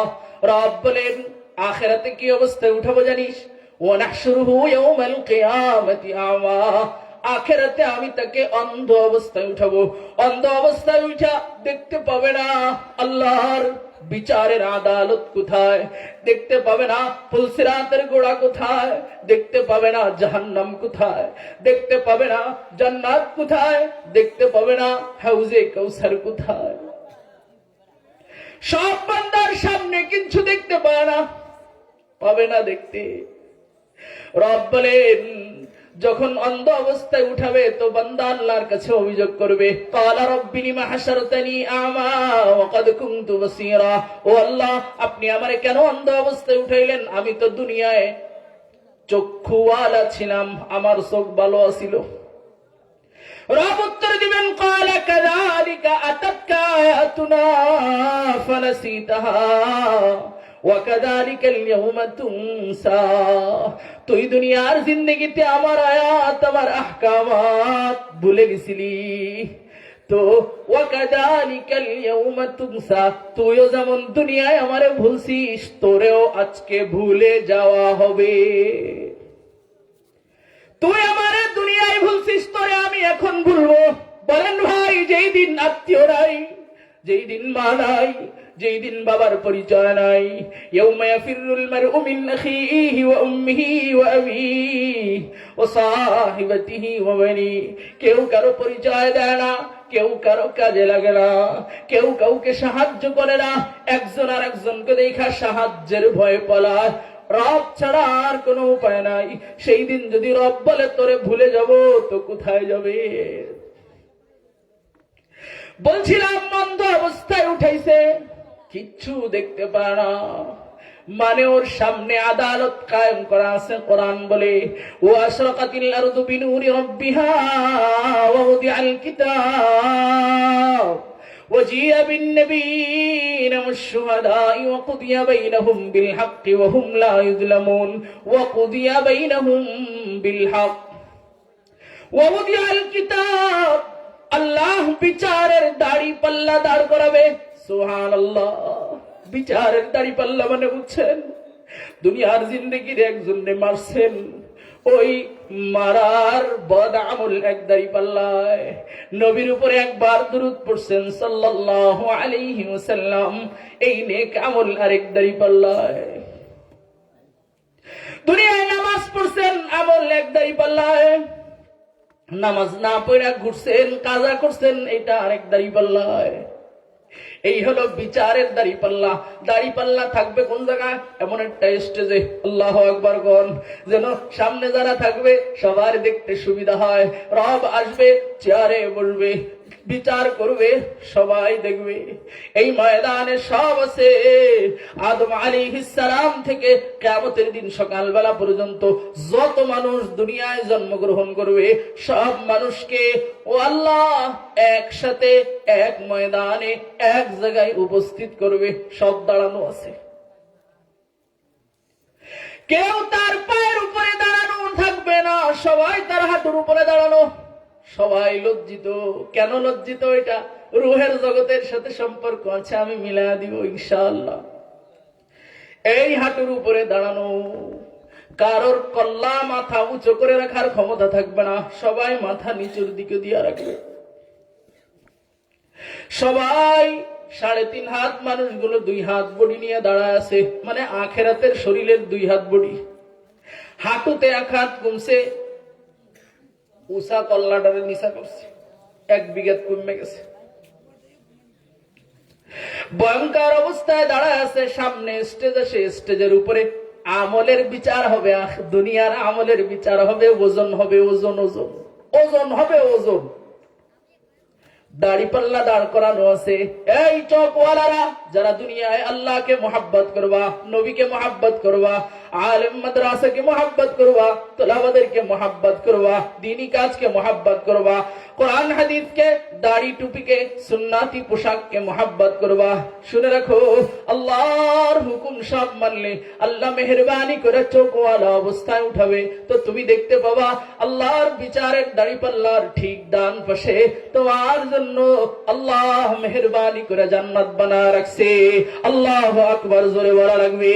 রব বলেন আখিরাতে কি অবস্থায় উঠাবো জানিস? ওয়া নাহশুরুহু ইয়াওমাল কিয়ামাতি আমা, আখিরাতে আমি তাকে অন্ধ অবস্থায় উঠাবো। অন্ধ অবস্থায় উঠা দেখতে পাবে না আল্লাহর বিচারের আদালত কোথায়, দেখতে পাবে না ফুলসিরাতের গোড়া কোথায়, দেখতে পাবে না জাহান্নাম কোথায়, দেখতে পাবে না জান্নাত কোথায়, দেখতে পাবে না হাউজে কাউসার কোথায়। সব বান্দার সামনে কিছু দেখতে পায় না, পাবে না দেখতে। রব বলেন যখন অন্ধ অবস্থায় উঠাবে তো বান্দা আল্লাহর কাছে অভিযোগ করবে, ক্বালা রাব্বি লিমা হাশারতানি আমা ওয়া ক্বাদ কুনতু বাসীরা, ও আল্লাহ আপনি আমারে কেন অন্ধ অবস্থায় উঠাইলেন, আমি তো দুনিয়ায় চক্ষুওয়ালা ছিলাম, আমার চোখ ভালো ছিল। রব উত্তর দিবেন ক্বালা কাযালিকা আতাতকা আয়াতুনা ফানাসিতাহা ওয়া কাযালিকাল ইয়াওমা তুনসা। তুই দুনিয়ার জিন্দেগিতে আমার আয়াত, আমার আহকামাত ভুলে গেছিলি, তো ওয়া কাযালিকাল ইয়াওমা তুনসা, তুইও যেমন দুনিয়ায় আমারে ভুলছিস, তোরেও আজকে ভুলে যাওয়া হবে। তুই আমারে দুনিয়ায় ভুলছিস, তোরে আমি এখন ভুলবো। বলেন ভাই, যেই দিন আত্মীয় নাই, যেই দিন মা নাই, যেই দিন বাবার পরিচয় নাই, ইয়াউমা ইয়াফিরুল মারউ মিন আখিহি ওয়া উম্মিহি ওয়া আবিহি ওয়া সাহিবাতিহি ওয়া বানি। কেউ কারো পরিচয় দেয় না, কেউ কারো কাজে লাগে না, কেউ কাউকে সাহায্য করে না, একজন আর একজনকে দেখা সাহায্যের ভয়ে পালায়। রব ছাড়া আর কোনো উপায় নাই। সেই দিন যদি রব বলে তোরে ভুলে যাব, তো কোথায় যাবে? বলছিলাম মন্দ অবস্থায় উঠাইছে, কিচ্ছু দেখতে পায় না, মানে ওর সামনে আদালত কায়েম করা আছে। কোরআন বলে ওয়া আশরাকাতিল আরদু বিনুরি রাব্বিহা ওয়া উদিআল কিতাব وجيء بالنبيين والشهداء وقضي بينهم بالحق وهم لا يظلمون وقضي بينهم بالحق ووضع الكتاب। আল্লাহ বিচারের দাড়ি পাল্লা দাঁড় করাবে। সুবহানাল্লাহ। বিচারের দাড়ি পাল্লা মানে বুঝছেন? দুনিয়ার জিন্দেগির একজনকে মারছেন, ওই মারার বদ আমল এক দাড়ি পাল্লায়। নবীর উপরে একবার দুরূদ পড়ছেন সাল্লাল্লাহু আলাইহি ওয়াসাল্লাম, এই নেক আমল আরেক দাড়ি পাল্লায়। দুনিয়ায় নামাজ পড়ছেন, আমল এক দাড়ি পাল্লায়। নামাজ না পড়া ঘুরছেন, কাজা করছেন, এটা আরেক দাড়ি পাল্লায়। এই হলো বিচারের দাড়ি পাল্লা। দাড়ি পাল্লা থাকবে কোন জায়গায়? এমন একটা স্টেজে, আল্লাহু আকবার গন, যেন সামনে যারা থাকবে সবার দেখতে সুবিধা হয়। রব আসবে, চেয়ারে বসবে, বিচার করবে, সবাই দেখবে। এই ময়দানে সব আছে। আদম আলাইহিস সালাম থেকে কিয়ামতের দিন সকালবেলা পর্যন্ত যত মানুষ দুনিয়ায় জন্মগ্রহণ করবে, সব মানুষকে ও আল্লাহ একসাথে এক ময়দানে এক জায়গায় উপস্থিত করবে। সব দাঁড়ানো আছে, কেউ তার পায়ের উপরে দাঁড়ানো থাকবে না, সবাই তার হাঁটুর উপরে দাঁড়ানো। সবাই লজ্জিত। কেন লজ্জিত? এটা রূহের জগতের সাথে সম্পর্ক আছে, আমি মিলায়া দিব ইনশাআল্লাহ। এই হাঁটুর উপরে দাঁড়ানো, কারোর কল্লা মাথা উঁচু করে রাখার ক্ষমতা থাকবে না, সবাই মাথা নিচুর দিকে দিয়ে রাখবে। সবাই 3.5 হাত, মানুষগুলো 2 হাত বডি নিয়ে দাঁড়ায় আছে, মানে আখেরাতের শরীরের 2 হাত বডি। হাঁটুতে 1 হাত কমছে, উষা কল্লাটারে নিচা করছে, 1 বিঘাত কমে গেছে। ভয়ঙ্কর অবস্থায় দাঁড়ায় আছে। সামনে স্টেজ আছে, স্টেজের উপরে আমলের বিচার হবে। দুনিয়ার আমলের বিচার হবে, ওজন হবে, ওজন ওজন ওজন হবে, ওজন। দাড়ি পাল্লা দাঁড় করানো আছে। এই চকওয়ালারা, যারা দুনিয়ায় আল্লাহকে মোহাব্বত করবা, নবীকে মোহাব্বত করবা, আলেম মাদ্রাসাকে মোহাব্বত করবা, তোলাবাদেরকে মোহাব্বত করবা, দ্বীনি কাজকে মোহাব্বত করবা, কোরআন হাদিসকে, দাড়ি টুপিকে, সুন্নাতি পোশাককে মোহাব্বত করবা, শুনে রাখো, আল্লাহর হুকুম সব মানলে আল্লাহ মেহেরবানি করে চোখওয়ালা অবস্থায় উঠাবে। তো তুমি দেখতে পাবা আল্লাহর বিচারের দাড়ি পাল্লার ঠিক ডান পাশে তোমার জন্য আল্লাহ মেহেরবানি করে জান্নাত বানা রাখছে। আল্লাহু আকবার, জোরে বলা লাগবে।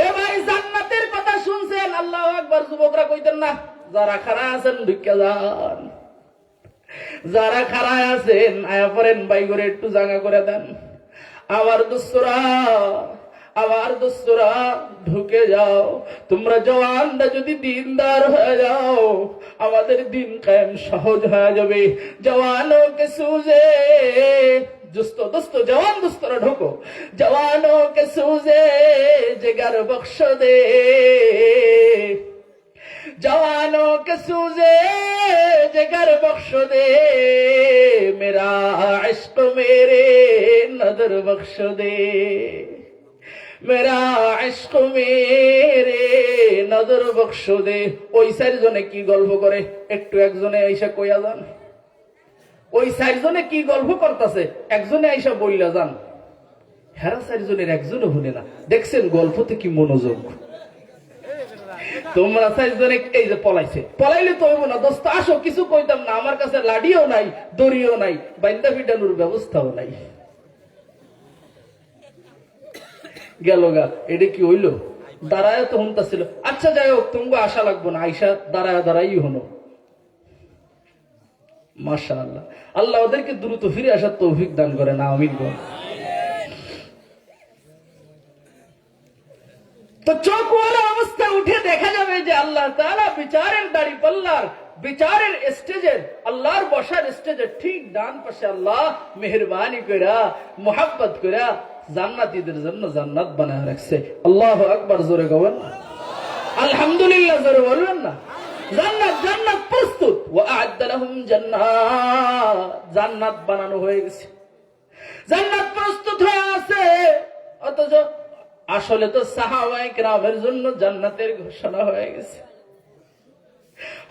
এ ভাই, জান্নাতের কথা শুনছেন? আল্লাহু আকবার যুবকরা কইতেন না? যারা খাড়া আছেন ঢুকে যান, যারা খাড়া আছেন আয়া পড়েন, ভাই করে একটু জায়গা করে দেন। আমার দোস্তরা, আমার দোস্তরা ঢুকে যাও। তোমরা জওয়ানরা যদি দিনদার হয়ে যাও, আমাদের দিন কায়েম সহজ হয়ে যাবে। জওয়ানো কে সুজে दोस्तों दोस्तों जवान दोस्तों ढोको जवानों के सूजे जिगर बख्श दे जवानों के सूजे जिगर बख्श दे मेरा इश्क मेरे नदर बख्श दे মেরা ইশক মেরে নজর বখশ দে। ওই চারজনে কি গল্প করে একটু একজনে আইসা কইয়া যান। ওই চারজনে কি গল্প করতেছে একজনে আইসা বইলা যান। হেরা চারজনের একজনও শুনে না। দেখছেন গল্পতে কি মনোযোগ। তোমরা চারজনে এই যে পলাইছে, পলাইলে তো হইব না দোস্ত, আসো কিছু কইতাম না, আমার কাছে লাঠিও নাই দড়িও নাই, বাইন্দা ফিটানোর ব্যবস্থাও নাই। গেল গা, এটা কি হইল? দাঁড়ায় তো হুনতাছিল। আচ্ছা যাই হোক, তোমাকে আশা লাগবো না, আইসা দাঁড়ায় দাঁড়াই হনো। মাশাআল্লাহ, আল্লাহ ওদেরকে দ্রুত ফিরে আসার তৌফিক দান করে না, আমিন বল। তো চোখওয়ালা অবস্থা উঠে দেখা যাবে যে আল্লাহ তাআলা বিচারের দাড়ি পাল্লার বিচারের স্টেজের আল্লাহর বসার স্টেজের ঠিক ডান পাশে আল্লাহ মেহেরবানি কইরা মোহাব্বত কইরা জান্নাতীদের জন্য জান্নাত বানায় রাখছে। আল্লাহু আকবার, জোরে বলেন না আলহামদুলিল্লাহ, জোরে বলবেন না। জান্নাত জান্নাত প্রস্তুত, ওয়া আ'আদ্দা লাহুম জান্নাত, জান্নাত বানানো হয়ে গেছে, জান্নাত প্রস্তুত হয়ে আছে। অথচ আসলে তো সাহাবায়ে কেরামের জন্য জান্নাতের ঘোষণা হয়ে গেছে।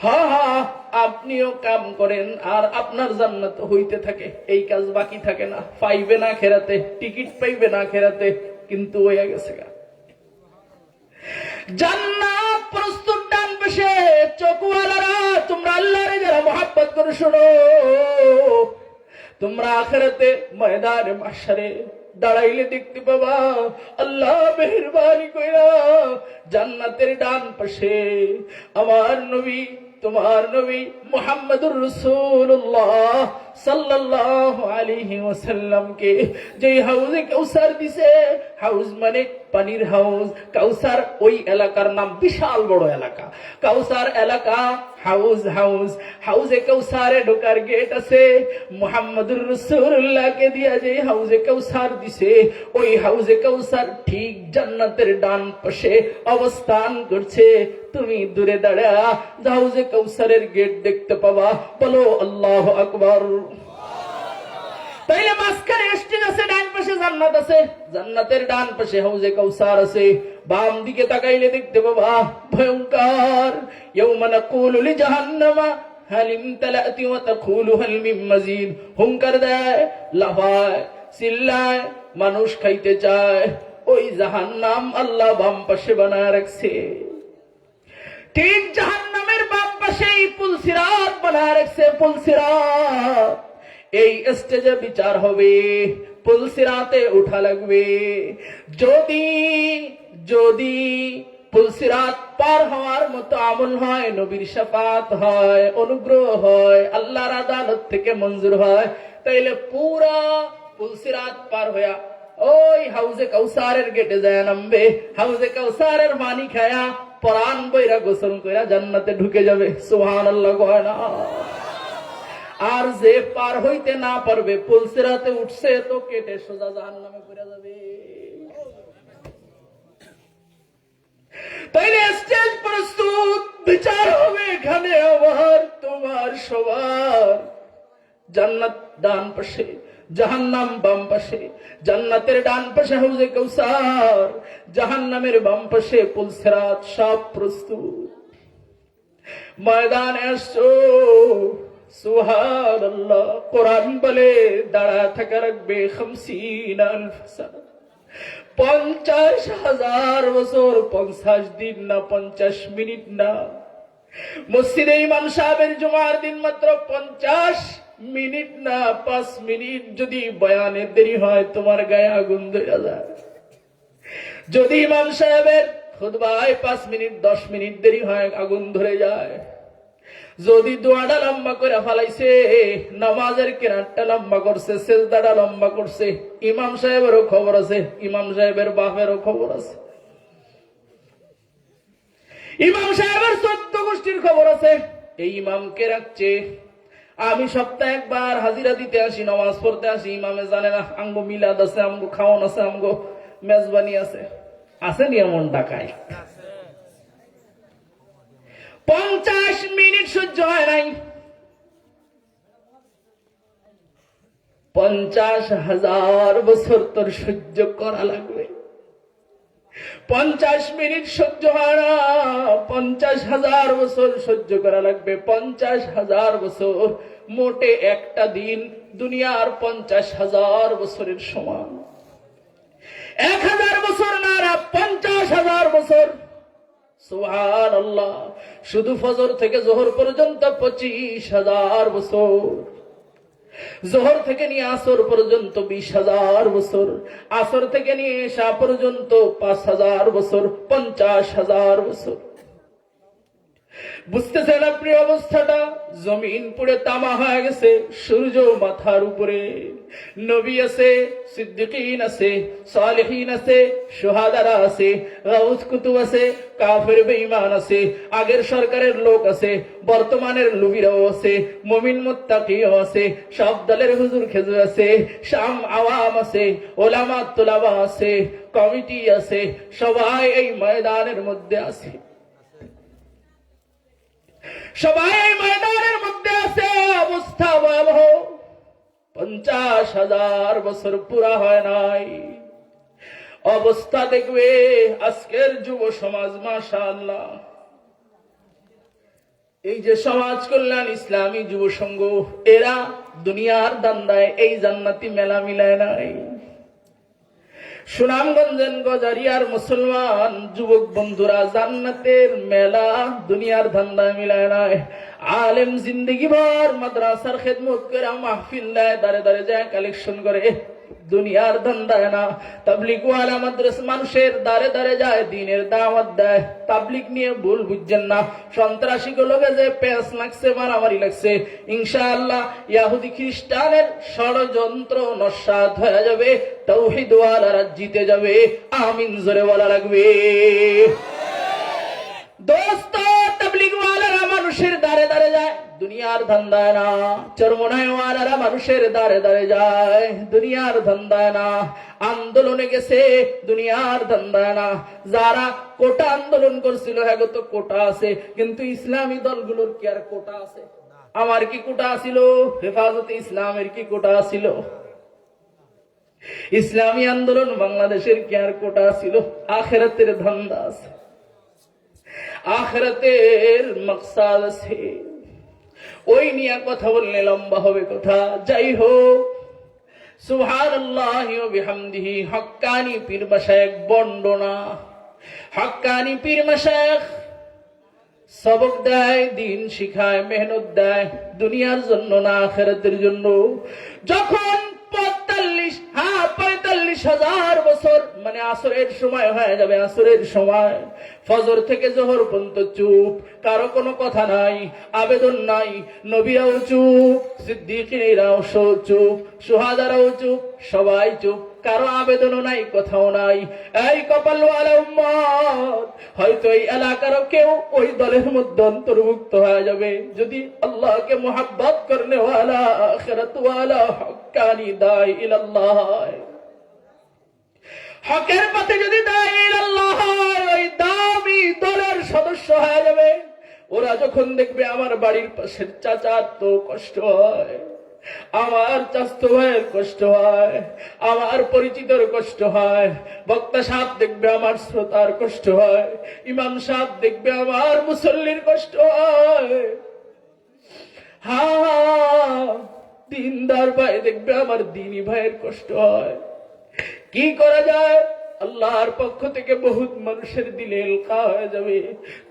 হ্যাঁ, আপনিও কাম করেন আর আপনার জান্নাত হইতে থাকে, এই কাজ বাকি থাকে না। পাইবে না খেরাতে, টিকিট পাইবে না খেরাতে, কিন্তু হয়ে গেছে গা। জান্নাত প্রস্তুত ডান পাশে। চোখওয়ালারা, তোমরা আল্লাহরে যারা মহব্বত করে শোনো, তোমরা আখিরাতে ময়দানে মাহশারে দাঁড়াইলে দেখতে পাবা আল্লাহ মেহেরবানি কইরা জান্নাতের ডান পাশে আমার নবী, তোমার নবী মুহাম্মদুর রাসূলুল্লাহ সাল্লাল্লাহু আলাইহি ওয়াসাল্লামকে যে হাউজে কাউসার দিছে, হাউজ মানে পানির হাউজ, কাউসার ওই এলাকার নাম, বিশাল বড় এলাকা, কাউসার এলাকা, হাউজ হাউজ, হাউজে কাউসারে ঢোকার গেট আছে। মুহাম্মদুর রাসূলুল্লাহকে দিয়া যে হাউজে কাউসার দিছে, ওই হাউজে কাউসার ঠিক জান্নাতের ডান পাশে অবস্থান করছে। তুমি দূরে দাঁড়া হাউজে কাউসারের গেট দেখতে পাবা, বলো আল্লাহু আকবার। তাইলে মাঝখানে স্টেজ আছে, ডান পাশে জান্নাত আছে, জান্নাতের ডান পাশে হাউজে কাউসার আছে। বাম দিকে তাকাইলে দেখতে পাবা ভয়ঙ্কর, ইয়াউমা নাকুলু লিজাহান্নামা হাল ইমতালাতি ওয়া তাকুলু হাল মিন মাজিদ। হুঙ্কার দেয়, লাফায়, চিল্লায়, মানুষ খাইতে চায়। ওই জাহান্নাম আল্লাহ বাম পাশে বানায় রাখছে। ঠিক জাহান্নামের বাম পাশে পুলসিরাত বানায় রাখছে, পুলসিরাত। এই স্টেজে বিচার হবে, পুলসিরাতে উঠা লাগবে। যদি যদি পুলসিরাত পার হওয়ার মতো আমল হয়, নবীর শাফাত হয়, অনুগ্রহ হয়, আল্লাহর আদালত থেকে মঞ্জুর হয়, তাইলে পুরা পুলসিরাত পার হইয়া ওই হাউজে কাউসারের গেটে যায় নামবে। হাউজে কাউসারের পানি খায়া পরান বইরা গোসল কইরা জান্নাতে ঢুকে যাবে। সুবহানাল্লাহ কয় না? আর যে পার হইতে না পারবে, পুলসিরাতে উঠছে তো কেটে সোজা জাহান্নামে পড়ে যাবে। তাইলে স্টেজ প্রস্তুত, বিচার হবে এখানে আমার তোমার সবার। জান্নাত ডান পাশে, জাহান্নাম বাম পাশে। জান্নাতের ডান পাশে হাউজে কাউসার, জাহান্নামের বাম পাশে পুলসিরাত, সব প্রস্তুত। ময়দানে আসছো, সুবহানাল্লাহ। কোরআন বলে দাঁড়া থাকা রাখবে 50,000 সানা, 50,000 বছর, 50 দিন না, 50 মিনিট না। মসজিদে ইমাম সাহেবের জুমার দিন মাত্র 50 মিনিট না, 5 মিনিট যদি বয়ানের দেরি হয় তোমার গায়ে আগুন ধরে যায়। যদি ইমাম সাহেবের খুতবায় 5 মিনিট 10 মিনিট দেরি হয়, আগুন ধরে যায়। যদি দোয়াটা লম্বা করে ফেলাইছে, নামাজের কেরাতটা লম্বা করছে, সেজদাটা লম্বা করছে, ইমাম সাহেবেরও খবর আছে, ইমাম সাহেবের বাপেরও খবর আছে, ইমাম সাহেবের 14 গোষ্ঠীর খবর আছে। এই ইমামকে রাখছে। আমি সপ্তাহে একবার হাজিরা দিতে আসি, নামাজ পড়তে আসি, ইমামে জানে না আমগো মিলাদ আছে, আমগো খাওয়ান আছে, আমগো মেজবানি আছে। আসেনি এমন ডাকায়? 50 মিনিট সহ্য হয় নাই, 50,000 বছর তোর সহ্য করা লাগবে। 50 মিনিট সহ্য হয় না, 50,000 বছর সহ্য করা লাগবে। 50,000 বছর, মোটে একটা দিন দুনিয়ার 50,000 বছরের সমান। 1000 বছর না, 50,000 বছর। সুবহানাল্লাহ। শুধু ফজর থেকে জোহর পর্যন্ত 25,000 বছর, জোহর থেকে নিয়ে আসর পর্যন্ত 20,000 বছর, আসর থেকে নিয়ে এশা পর্যন্ত 5,000 বছর, 50,000 বছর। বুঝতেছেন আপনি অবস্থাটা? জমিন পুড়ে তামা হয়ে গেছে, সূর্য মাথার উপরে। নবী আছে, সিদ্দিকীন আছে, সালেহীন আছে, শুহাদারা আছে, গাউস কুতুব আছে, কাফের বেঈমান আছে, আগের সরকারের লোক আছে, বর্তমানের লুবিরাও আছে, মুমিন মুত্তাকিও আছে, সব দলের হুজুর খেজুর আছে, শাম আওয়াম আছে, ওলামা তুলাবা আছে, কমিটি আছে, সবাই এই ময়দানের মধ্যে আছে। সবাই এই ময়দানের মধ্যে আছে। অবস্থা ভয়াবহ। 50,000 বছর পুরা হয় নাই। অবস্থা দেখবে আজকের যুব সমাজ, মাশাআল্লাহ। এই যে সমাজ কল্যাণ ইসলামী যুব সংঘ, এরা দুনিয়ার দান্দায় এই জান্নাতি মেলা মিলায় নাই। সুনামগঞ্জের গজারিয়ার মুসলমান যুবক বন্ধুরা জান্নাতের মেলা দুনিয়ার ধান্দায় মিলায় নাই। আলেম জিন্দেগি ভর মাদ্রাসার খেদমত করে, মাহফিল দেয়, দাঁড়ে দাঁড়ে যায় কালেকশন করে, দুনিয়ার ধান্দায় না। তাবলিগ ওয়ালা মাদ্রাসা মানুষের দাঁড়ে দাঁড়ে যায়, দ্বীনের দাওয়াত দেয়। তাবলিগ নিয়ে ভুল বুঝছেন না। সন্ত্রাসী গুলোকে যে পেঁচ লাগছে, মারামারি লাগছে, ইনশাআল্লাহ ইহুদি খ্রিস্টানের ষড়যন্ত্র নস্যাৎ হয়ে যাবে, তাওহীদ ওয়ালারা জিতে যাবে। আমিন জোরে বলা লাগবে। দোস্ত, তাবলিগ ওয়ালারা মানুষের দাঁড়ে দাঁড়ে যায়, দুনিয়ার ধান্দায় না। চরমনায় ওয়ালারা মানুষের দাঁড়ে দাঁড়ে যায়, দুনিয়ার ধান্দায় না। আন্দোলনে গেছে, দুনিয়ার ধান্দায় না। যারা কোটা আন্দোলন করছিল, হ্যাঁ তো কোটা আছে, কিন্তু ইসলামী দলগুলোর কি আর কোটা আছে? আমার কি কোটা ছিল? হেফাজতে ইসলামের কি কোটা ছিল? ইসলামী আন্দোলন বাংলাদেশের কি আর কোটা ছিল? আখিরাতের ধান্দা আছে, আখিরাতের মাকসাদ আছে। ওই নিয়ে কথা বললে লম্বা হবে কথা। যাই হোক, সুবহানাল্লাহি ওয়া বিহামদিহি। হক্কানি পীর মাশায়েখ বন্ডনা, হক্কানি পীর মাশায়েখ সবক দেয়, দিন শিখায়, মেহনত দেয়, দুনিয়ার জন্য না আখিরাতের জন্য। যখন 45,000 বছর মানে আসরের সময় হয়ে যাবে, আসরের সময় ফজর থেকে জোহর পর্যন্ত চুপ, কারো কোনো কথা নাই, আবেদন নাই। নবীরাও চুপ, সিদ্দিকীরাও চুপ, শুহাদারাও চুপ, সবাই চুপ, কারো আবেদনও নাই, কথাও নাই। এই কপালওয়ালা উম্মত, হয়তো এই এলাকারও কেউ ওই দলের মধ্যে অন্তর্ভুক্ত হয়ে যাবে যদি আল্লাহকে মুহাব্বত করনে ওয়ালা, আখিরাত ওয়ালা, হক্কানি দাঈ ইলাল্লাহ, হকের পথে যদি দাঈ ইলাল্লাহ, ওই দামি দলের সদস্য হয়ে যাবে। ওরা যখন দেখবে আমার বাড়ির পাশের চাচার তো কষ্ট হয়, আমার চাচাতো ভাইয়ের কষ্ট হয়, আমার পরিচিতর কষ্ট হয়, বক্তা সাহেব দেখবে আমার শ্রোতার কষ্ট হয়, ইমাম সাহেব দেখবে আমার মুসল্লির কষ্ট হয়, হ্যাঁ দিনদার ভাই দেখবে আমার দিনী ভাইয়ের কষ্ট হয়। কি করা যায়? আল্লাহর পক্ষ থেকে বহুত মানুষের দিলে এলকা হয়ে যাবে,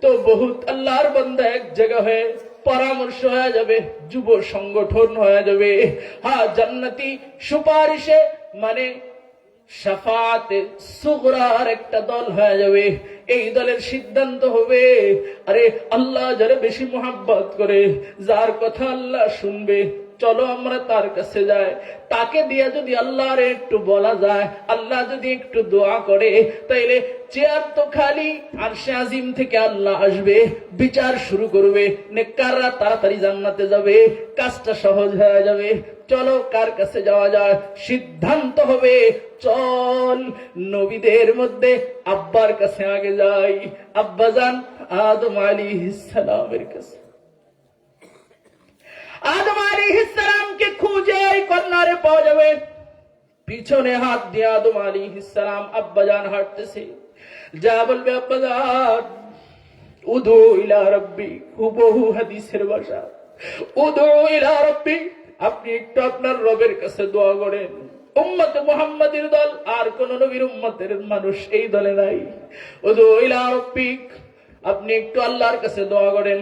তো বহুত আল্লাহর বান্দা এক জায়গা হয়ে পরামর্শ হয়ে যাবে, যুব সংগঠন হয়ে যাবে। হ্যাঁ, জান্নাতি সুপারিশে মানে শাফাতে সুগরার একটা দল হয়ে যাবে। এই দলের সিদ্ধান্ত হবে, আরে আল্লাহ যারা বেশি মোহাব্বত করে, যার কথা আল্লাহ শুনবে, চলো আমরা তার কাছে যাই। তাকে দিয়ে যদি আল্লাহর একটু বলা যায়, আল্লাহ যদি একটু দোয়া করে, তাইলে চেয়ার তো খালি, আরশে আজিম থেকে আল্লাহ আসবে, বিচার শুরু করবে, নেককাররা তাড়াতাড়ি জান্নাতে যাবে, কাজটা সহজ হয়ে যাবে। চলো কার কাছে যাওয়া যায়? সিদ্ধান্ত হবে চল নবীদের মধ্যে আব্বার কাছে আগে যাই, আব্বাজান আদম আলাইহিস সালামের কাছে। আদম আলাইহিস সালামকে খুঁজে কর্নারে পাওয়া যাবে, পিছনে হাত দিয়ে আদম আলাইহিস সালাম আব্বাজান হাঁটতেছে, যা বলবে আব্বাজান, উদু ইলা রাব্বি, হুবহু হাদিসের ভাষা, উদু ইলা রাব্বি, আপনি একটু আপনার রবের কাছে দোয়া করেন। উম্মতে মুহাম্মাদের দল আর কোন নবীর উম্মতের মানুষ এই দলে নাই। উদু ইলা রাব্বি, আপনি একটু আল্লাহর কাছে দোয়া করেন।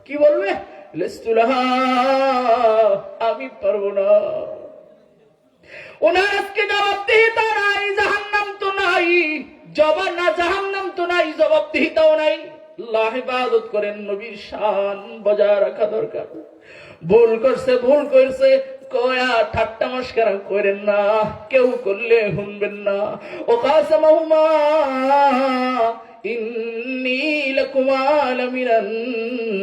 কি বলবে? লাস্তুলাহা, আমি পারবো না। ওনার আজকে জবাবদিহিতা নাই, জাহান্নাম তো নাই, জবাব না, জাহান্নাম তো নাই, জবাবদিহিতাও নাই। আল্লাহ ইবাদত করেন, নবীর শান বজায় রাখা দরকার। ভুল করছে, ভুল করছে কয়া ঠাট্টা মস্করা করেন না, কেউ করলে শুনবেন না। ও কাসামাহুমা ইন্নী লাকুমা লামিনান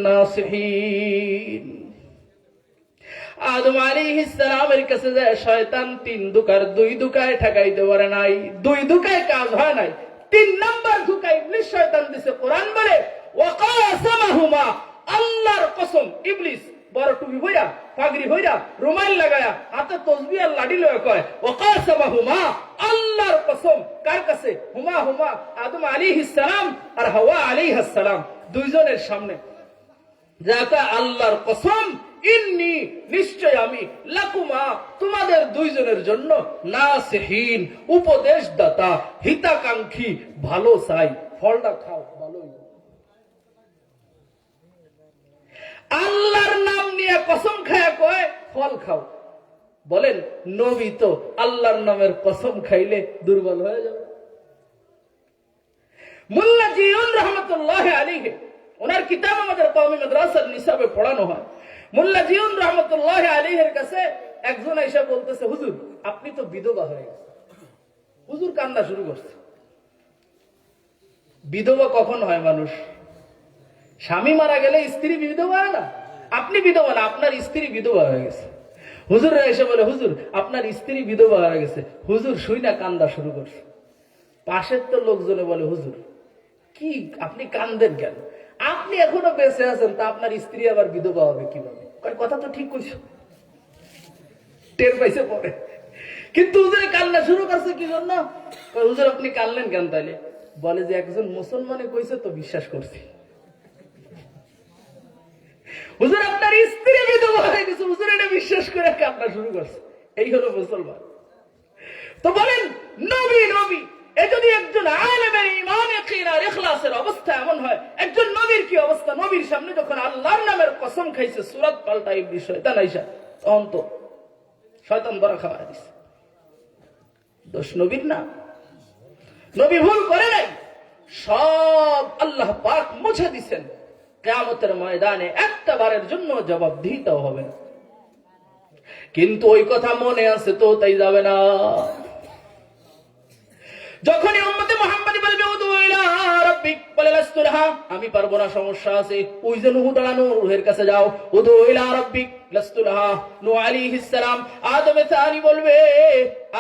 নাসিহিন। আদম আলাইহিস সালামের কাছে যায় শয়তান 3 দুকার 2 দুকায় ঠকাইতে পারে নাই, 2 দুকায় কাজ হয় নাই, 3 নাম্বার দুকা ইবলিস শয়তান দিছে। কোরআন বলে ওয়া কাসামাহুমা, আল্লাহর কসম, ইবলিস বড় টুপি হইরা, পাগড়ি হইরা, রুমাল লাগায়া, হাতে তাসবিহ আর লাঠি লয়ে কয় ওয়া কাসামাহুমা, আল্লাহর কসম। কার কাছে? হুমা হুমা, আদম আলাইহিস সালাম আর হাওয়া আলাইহিস সালাম, দুইজনের সামনে। যাকা আল্লাহর কসম, ইন্নী, নিশ্চয় আমি, লাকুমা, তোমাদের দুইজনের জন্য, নাসিহিন, উপদেশদাতা, হিতাকাঙ্ক্ষী, ভালো চাই, ফলটা খাও, ভালোই। আল্লাহর নাম নিয়ে কসম খায়া কয় ফল খাও। বলেন নবী তো আল্লাহর নামের কসম খাইলে দুর্বল হয়ে যাবে। মুল্লা জিয়ুন রহমতুল্লাহ আলাইহি, ওনার কিতাব আমাদের কওমি মাদ্রাসার নিসাবে পড়ানো হয়। মুল্লা জিয়ুন রহমতুল্লাহ আলাইহির কাছে একজন এসে বলতেছে, হুজুর আপনি তো বিধবা হয়ে গেছেন। হুজুর কান্না শুরু করছে। বিধবা কখন হয় মানুষ? স্বামী মারা গেলে স্ত্রী বিধবা হয় না? আপনি বিধবা না, আপনার স্ত্রী বিধবা হয়ে গেছে। হুজুর এসে বলে, হুজুর আপনার স্ত্রী বিধবা হয়ে গেছে। হুজুর শুই না কান্দা শুরু করছে। পাশের তো লোকজনে বলে, হুজুর কি আপনি কান্দেন কেন? আপনি এখনো বেঁচে আছেন, তা আপনার স্ত্রী আবার বিধবা হবে কিভাবে? কথা তো ঠিক কইছো। টের পাইছে পরে, কিন্তু হুজুরে কান্না শুরু করছে কি জন্য? হুজুর আপনি কানলেন কেন? তাইলে বলে যে একজন মুসলমানে কইছে তো বিশ্বাস করছি। হুজুর আপনার স্ত্রী বিধবা হয়ে গেছে, হুজুর এটা বিশ্বাস করে কান্না শুরু করছে। এই হলো মুসলমান। তো বলেন নবী নবী, এ যদি একজন আলেমের ঈমান ইয়াকিন আর ইখলাসের অবস্থা এমন হয়, একজন নবীর কি অবস্থা? নবীর সামনে যখন আল্লাহর নামের কসম খাইছে, সূরাত পাল্টা ইবলিস শয়তান আইসা, তখন তো শয়তান ধরা খাওয়া দিছে। দোষ নবীর না, নবী ভুল করে নাই, সব আল্লাহ পাক মুছে দিছেন। কিয়ামতের ময়দানে একটা বারের জন্য জবাবদিহিতাও হবে না। কিন্তু ওই কথা মনে আছে তো তাই যাবে না। যখনই উম্মতে মুহাম্মাদি বলবে উদু ইলা রাব্বিক, বলে লাস্তুলাহা, আমি পারবো না, সমস্যা আছে। ওই যে নূহ দাঁড়ানো, নূহের কাছে যাও, উদু ইলা রাব্বিক লাস্তুলাহা। নূহ আলাইহিস সালাম, আদম সানি বলবে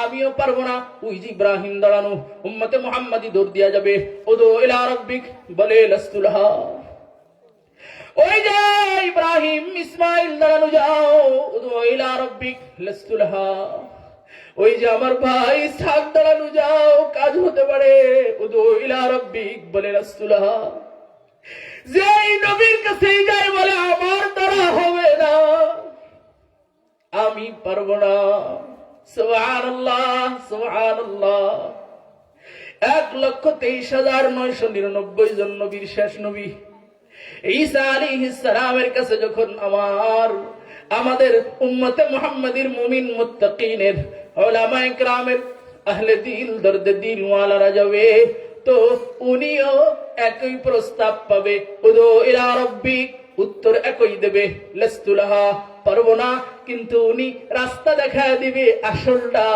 আমিও পারবো না। ওই যে ইব্রাহিম দাঁড়ানো, উম্মতে মুহাম্মাদি দৌড় দিয়া যাবে, উদু ইলা রাব্বিক, বলে লাস্তুলাহা। ওই যে ইব্রাহিম ইসমাইল দাঁড়ানো, যাও উদু ইলা রাব্বিক লাস্তুলাহা। ওই যে আমার ভাই ইসহাক দাঁড়ানো, যাও কাজ হতে পারে, উদু ইলা রাব্বিক, বলে লাস্তুলাহা। যে নবীর কাছে যায় বলে আমার দ্বারা হবে না, আমি পারবো না। সুবহানাল্লাহ সুবহানাল্লাহ। 1,23,999 জন নবীর শেষ নবী ঈসা আলাইহিস সালামের কাছে যখন আমাদের উম্মতে মুহাম্মাদির মুমিন মুত্তাকিনের উলামায়ে কেরামের আহলে দিল দর্দে দিল ওয়ালারা যাবে, তো উনিও একই প্রস্তাব পাবে, উদু ইলা রাব্বিক, উত্তর একই দেবে, লাস্তুলাহা, পারবো না। কিন্তু উনি রাস্তা দেখায় দিবে আসলটা।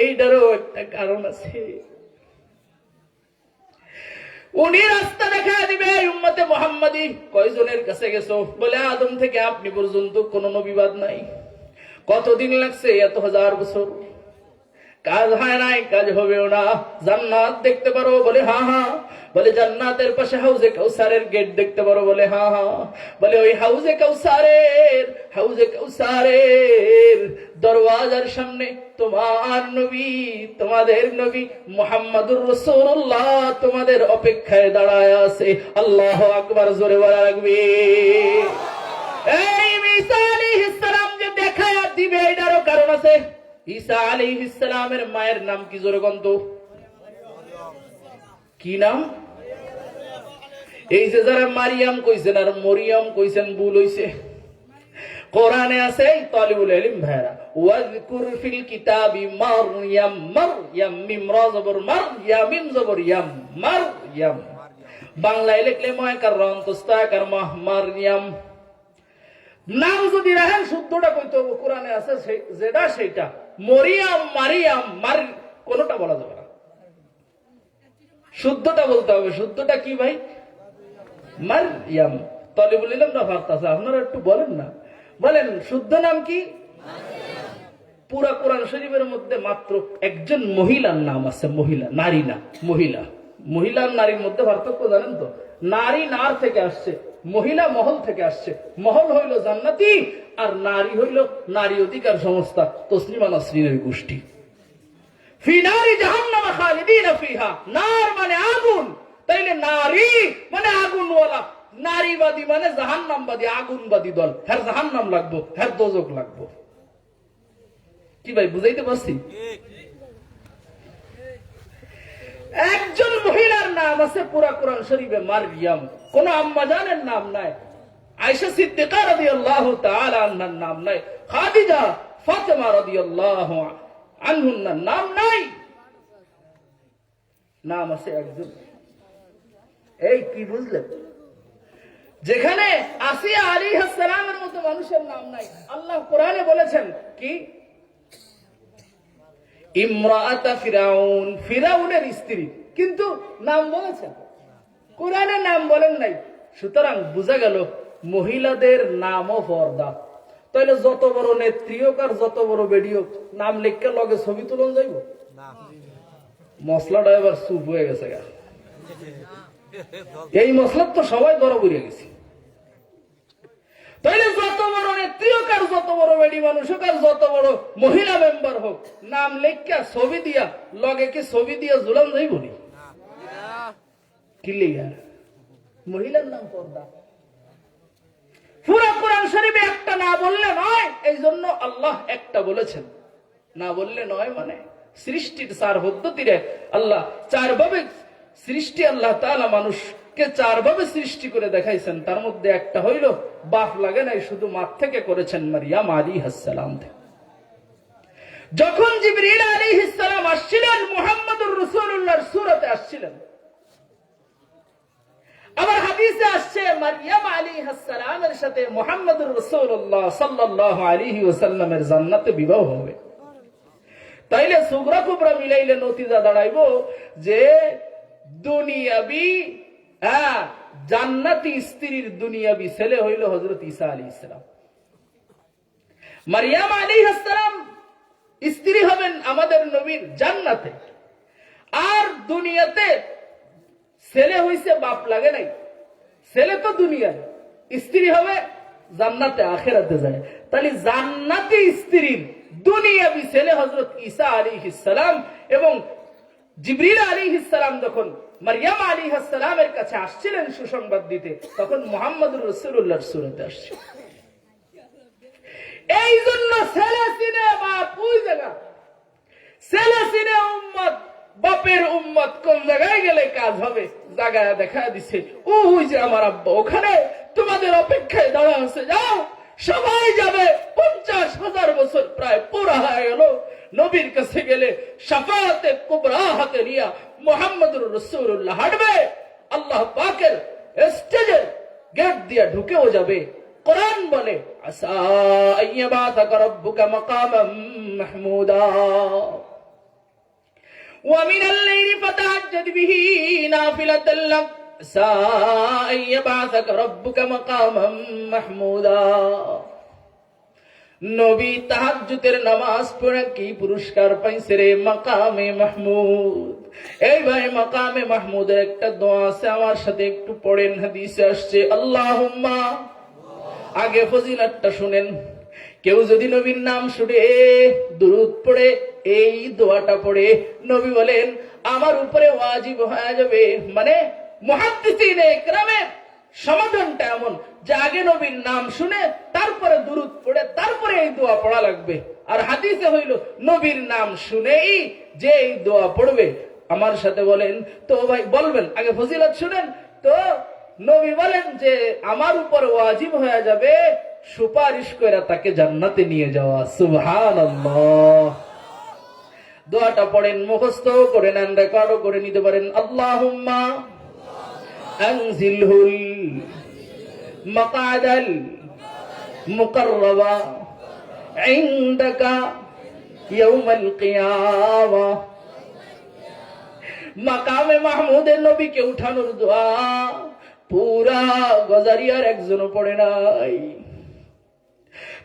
এইটারও একটা কারণ আছে, উনি রাস্তা দেখা দিবে। উম্মতে মুহাম্মাদি কয়জনের কাছে গেছো? বলে আদম থেকে আপনি পর্যন্ত কোন নবীবাদ নাই। কতদিন লাগছে? 1,000 বছর। কাজ হয় নাই, কাজ হবেও না। জান্নাত দেখতে পারো? বলে হ্যাঁ হ্যাঁ। বলে জান্নাতের পাশে হাউজে কাউসারের গেট দেখতে পারো? বলে হ্যাঁ হ্যাঁ। বলে ওই হাউজে কাউসারের দরওয়াজার সামনে তোমার নবী, তোমাদের নবী মুহাম্মদুর রাসূলুল্লাহ তোমাদের অপেক্ষায় দাঁড়ায় আছে। আল্লাহু আকবার, জোরে বলা লাগবে। এই ঈসা আলাইহিস সালাম যে দেখায়া দিবে এটারও কারণ আছে। ঈসা আলাইহিস সালামের মায়ের নাম কি? জোরে কোন তো, কি নাম? এই যে যারা মারিয়াম কইছেন আর মরিয়ম কইছেন, ভুল হইছে। কোরআনে আছে তালিবুল ইলম ভাইরা, ওয়াজকুর ফিল কিতাবি মারইয়াম, মারইয়াম মিম রা জবর মার, ইয়া মিম জবর ইয়াম, মারইয়াম। বাংলায় লিখলে ময়কার রন্তস্তাকার মাহ, মারইয়াম। নাম যদি রাখেন শুদ্ধটা কইতে হবে, কোরআনে আছে যেটা সেটা। মরিয়াম, মারিয়াম, মার কোনটা বলা যাবে না, শুদ্ধটা বলতে হবে। শুদ্ধটা কি ভাই? মারইয়াম। তালিবুল ইলম না ফারতাছে, আপনারা একটু বলেন না, বলেন শুদ্ধ নাম কি? পুরা কোরআন শরীফের মধ্যে মাত্র একজন মহিলার নাম আছে, মহিলা, নারী না, মহিলা। মহিলা আর নারীর মধ্যে পার্থক্য জানেন তো? নারী নার থেকে আসছে, মহিলা মহল থেকে আসছে। মহল হইল জান্নাতি, আর নারী হইল নারী অধিকার সংস্থা তসলিমা নাসরিনের গোষ্ঠী। ফি নারি জাহান্নাম খালিদিনা ফিহা, নার মানে আগুন, তাইলে নারী মানে আগুনওয়ালা, নারীবাদী মানে জাহান্নামবাদী, আগুনবাদী দল। হ্যাঁ জাহান্নাম লাগবো, হ্যাঁ দোজক লাগবো। কি ভাই বুঝাইতে পারছি? একজন মহিলার নাম আছে পুরা কোরআন শরীফে, মারইয়াম। কোন আম্মা জানের নাম নাই, আয়েশা সিদ্দিকা রাদিয়াল্লাহু তাআলা আনহার নাম নাই, খাদিজা, ফাতেমা রাদিয়াল্লাহু আনহুর নাম নাই। নাম আছে একজন। এই কি বুঝলেন? যেখানে আসিয়া আলাইহিস সালামের মতো মানুষের নাম নাই। আল্লাহ কোরআনে বলেছেন কি? ইমরাআতা ফিরাউন, ফিরাউনের স্ত্রী, কিন্তু নাম বলেছেন, কোরআনে নাম বলেন নাই। সুতরাং বোঝা গেল মহিলাদের নামও পর্দা। তাহলে যত বড় নেত্রী হোক আর যত বড় বেডি হোক, নাম লিখকে লগে ছবি তুলন যাইব? মশলাটা এবার চুপ হয়ে গেছে গা। এই মশলা তো সবাই ধরা পড়ে গেছে। তাইলে যত বড় নেত্রী হোক আর যত বড় বেডি মানুষ হোক আর যত বড় মহিলা মেম্বার হোক, নাম লেখা ছবি দিয়া লগে কি ছবি দিয়া ঝুলান যাইব নি? কি লিগা? মহিলার নাম পর্দা। পুরা কোরআন শরীফে একটা না বললে নয়, এই জন্য আল্লাহ একটা বলেছেন। না বললে নয় মানে সৃষ্টির চার পদ্ধতিরে আল্লাহ চার ভাবে সৃষ্টি, আল্লাহ তাআলা মানুষকে চার ভাবে সৃষ্টি করে দেখাইছেন। তার মধ্যে একটা হইল বাপ লাগে নাই, শুধু মার থেকে করেছেন, মারিয়াম আলাইহিস সালাম থেকে। যখন জিবরিল আলাইহিস সালাম আসছিলেন, মুহাম্মদুর রাসূলুল্লাহর সূরতে আসছিলেন। আবার হাদিসে আসছে মারিয়াম আলাইহিস সালামের সাথে মুহাম্মদুর রাসূলুল্লাহ সাল্লাল্লাহু আলাইহি ওয়াসাল্লামের জান্নাতে বিবাহ হবে। তাইলে সুগরা কুবরা মিলাইলে নতিজা দাঁড়াইব যে দুনিয়াবি জান্নাতি স্ত্রীর দুনিয়াবি ছেলে হইল হযরত ঈসা আলাইহিস সালাম। মারিয়াম আলাইহিস সালাম স্ত্রী হবেন আমাদের নবীর জান্নাতে, আর দুনিয়াতে ছেলে হইছে, বাপ লাগে নাই। ছেলে তো দুনিয়ায়, স্ত্রী হবে জান্নাতে, আখিরাতে যায়। তাহলে জান্নাতি স্ত্রীর দুনিয়াবি ছেলে হযরত ঈসা আলাইহিস সালাম। এবং জিবরিল আলাইহিস সালাম যখন মারিয়াম আলাইহিস সালামের কাছে আসছিলেন সুসংবাদ দিতে, তখন মুহাম্মদুর রাসূলুল্লাহর সূরতে আসছে। এই জন্য ছেলে চিনে বাপ ওই জায়গা, ছেলে চিনে উম্মত, বাপের উম্মত কোন জায়গায় গেলে কাজ হবে জায়গায় দেখা দিছে। ওই যে আমার আব্বা ওখানে তোমাদের অপেক্ষায় দাঁড়া আছে, যাও সবাই যাবে। 50,000 বছর প্রায় পুরা হয়ে গেল। নবীর কাছে গেলে শাফাআতে কুবরা হাতে নিয়া মুহাম্মদুর রাসূলুল্লাহ হাঁটবে, আল্লাহ পাকের স্টেজের গেট দিয়া ঢুকেও যাবে। কোরআন বলে আসা আইয়াবাতাকা রাব্বুকা মাকামান মাহমুদা ওয়া মিনাল লাইলি ফাতাহাজ্জাদ বিহি নাফিলাতাল লাক আসা আইয়াবাতাকা রাব্বুকা মাকামান মাহমুদা। নবী তাহাজ্জুদের নামাজ পড়ে কি পুরস্কার পাইছে রে? মাকামে মাহমুদ। এই ভাই মাকামে মাহমুদের একটা দোয়া আছে, আমার সাথে একটু পড়েন। হাদিসে আসছে আল্লাহুম্মা, আগে ফজিলতটা শুনেন। কেউ যদি নবীর নাম শুনে দুরূদ পড়ে, এই দোয়াটা পড়ে, নবী বলেন আমার উপরে ওয়াজিব হয়ে যাবে। মানে মুহাদ্দিসিনে ইকরামের সমাধানটা এমন যে আগে নবীর নাম শুনে তারপরে দুরূদ পড়ে তারপরে এই দোয়া পড়া লাগবে। আর হাদিসে হইল নবীর নাম শুনেই যে এই দোয়া পড়বে। আমার সাথে বলেন তো ভাই, বলবেন আগে ফজিলত শুনেন তো। নবী বলেন যে আমার উপর ওয়াজিব হয়ে যাবে সুপারিশ করে তাকে জান্নাতে নিয়ে যাওয়া। সুবহানাল্লাহ। দোয়াটা পড়েন, মুখস্থ করে নেন, রেকর্ডও করে নিতে পারেন। আল্লাহুম্মা আনজিলহুল মাকাদাল মুকাররাবা ইনদাকা ইয়াউমাল কিয়ামা। মাকামে মাহমুদের নবীকে উঠানোর দোয়া পুরা গজারিয়ার একজনও পড়ে নাই,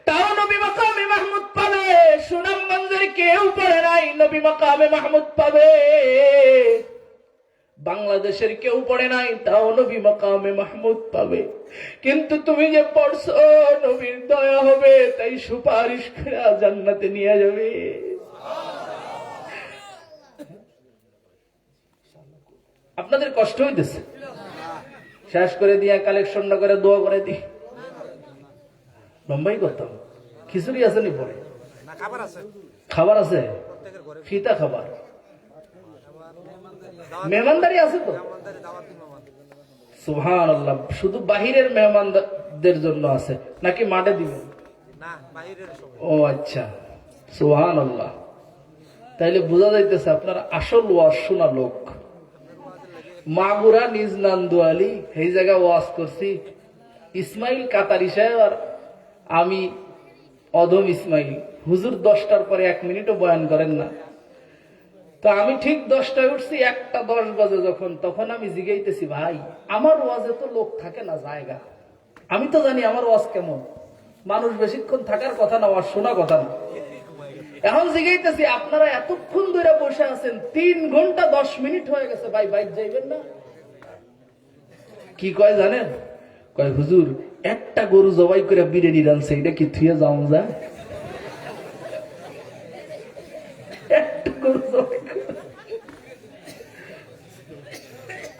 তাও নবী মাকামে মাহমুদ পাবে। সুনামগঞ্জের কেউ পড়ে নাই, নবী মাকামে মাহমুদ পাবে। বাংলাদেশের কেউ পড়ে নাই, তাও নবী মাকামে মাহমুদ পাবে। কিন্তু তুমি যে পড়ছো, নবীর দয়া হবে, তাই সুপারিশ করে জান্নাতে নিয়ে যাবে। আপনাদের কষ্ট হইতেছে? শেষ করে দিয়া কালেকশন না করে দোয়া করে দি, লম্বাই করতাম। খিচুড়ি আছে নি পরে? খাবার আছে, ফিতা খাবার, মেহমানদারি আছে তো। সুবহানাল্লাহ। শুধু বাহিরের মেহমানদের জন্য আছে নাকি মাঠে দিবেন? ও আচ্ছা, সুবহানাল্লাহ। তাইলে বোঝা যাইতেছে আপনারা আসল ওয়াজ শোনা লোক। মাগুরা নিজ নান্দুয়ালি এই জায়গা ওয়াজ করছি, ইসমাইল কাতারি সাহেব আর আমি অদম ইসমাইল। হুজুর 10টার পরে 1 মিনিটও বয়ান করেন না। তো আমি ঠিক 10টায় উঠছি, 1:10 বাজে যখন, তখন আমি জিগাইতেছি ভাই আমার ওয়াজে তো লোক থাকে না জায়গা, আমি তো জানি আমার ওয়াজ কেমন, মানুষ বেশিক্ষণ থাকার কথা না, ওয়াজ শোনা কথা না। এখন জিগাইতেছি আপনারা এতক্ষণ ধরে বসে আছেন, 3 ঘন্টা 10 মিনিট হয়ে গেছে, ভাই বাইক যাইবেন না? কি কয় জানেন? কয় হুজুর একটা গরু জবাই করে বিরিয়ানি রানছে, এটা কি থুয়ে যাও যায়? একটা গরু জবাই করে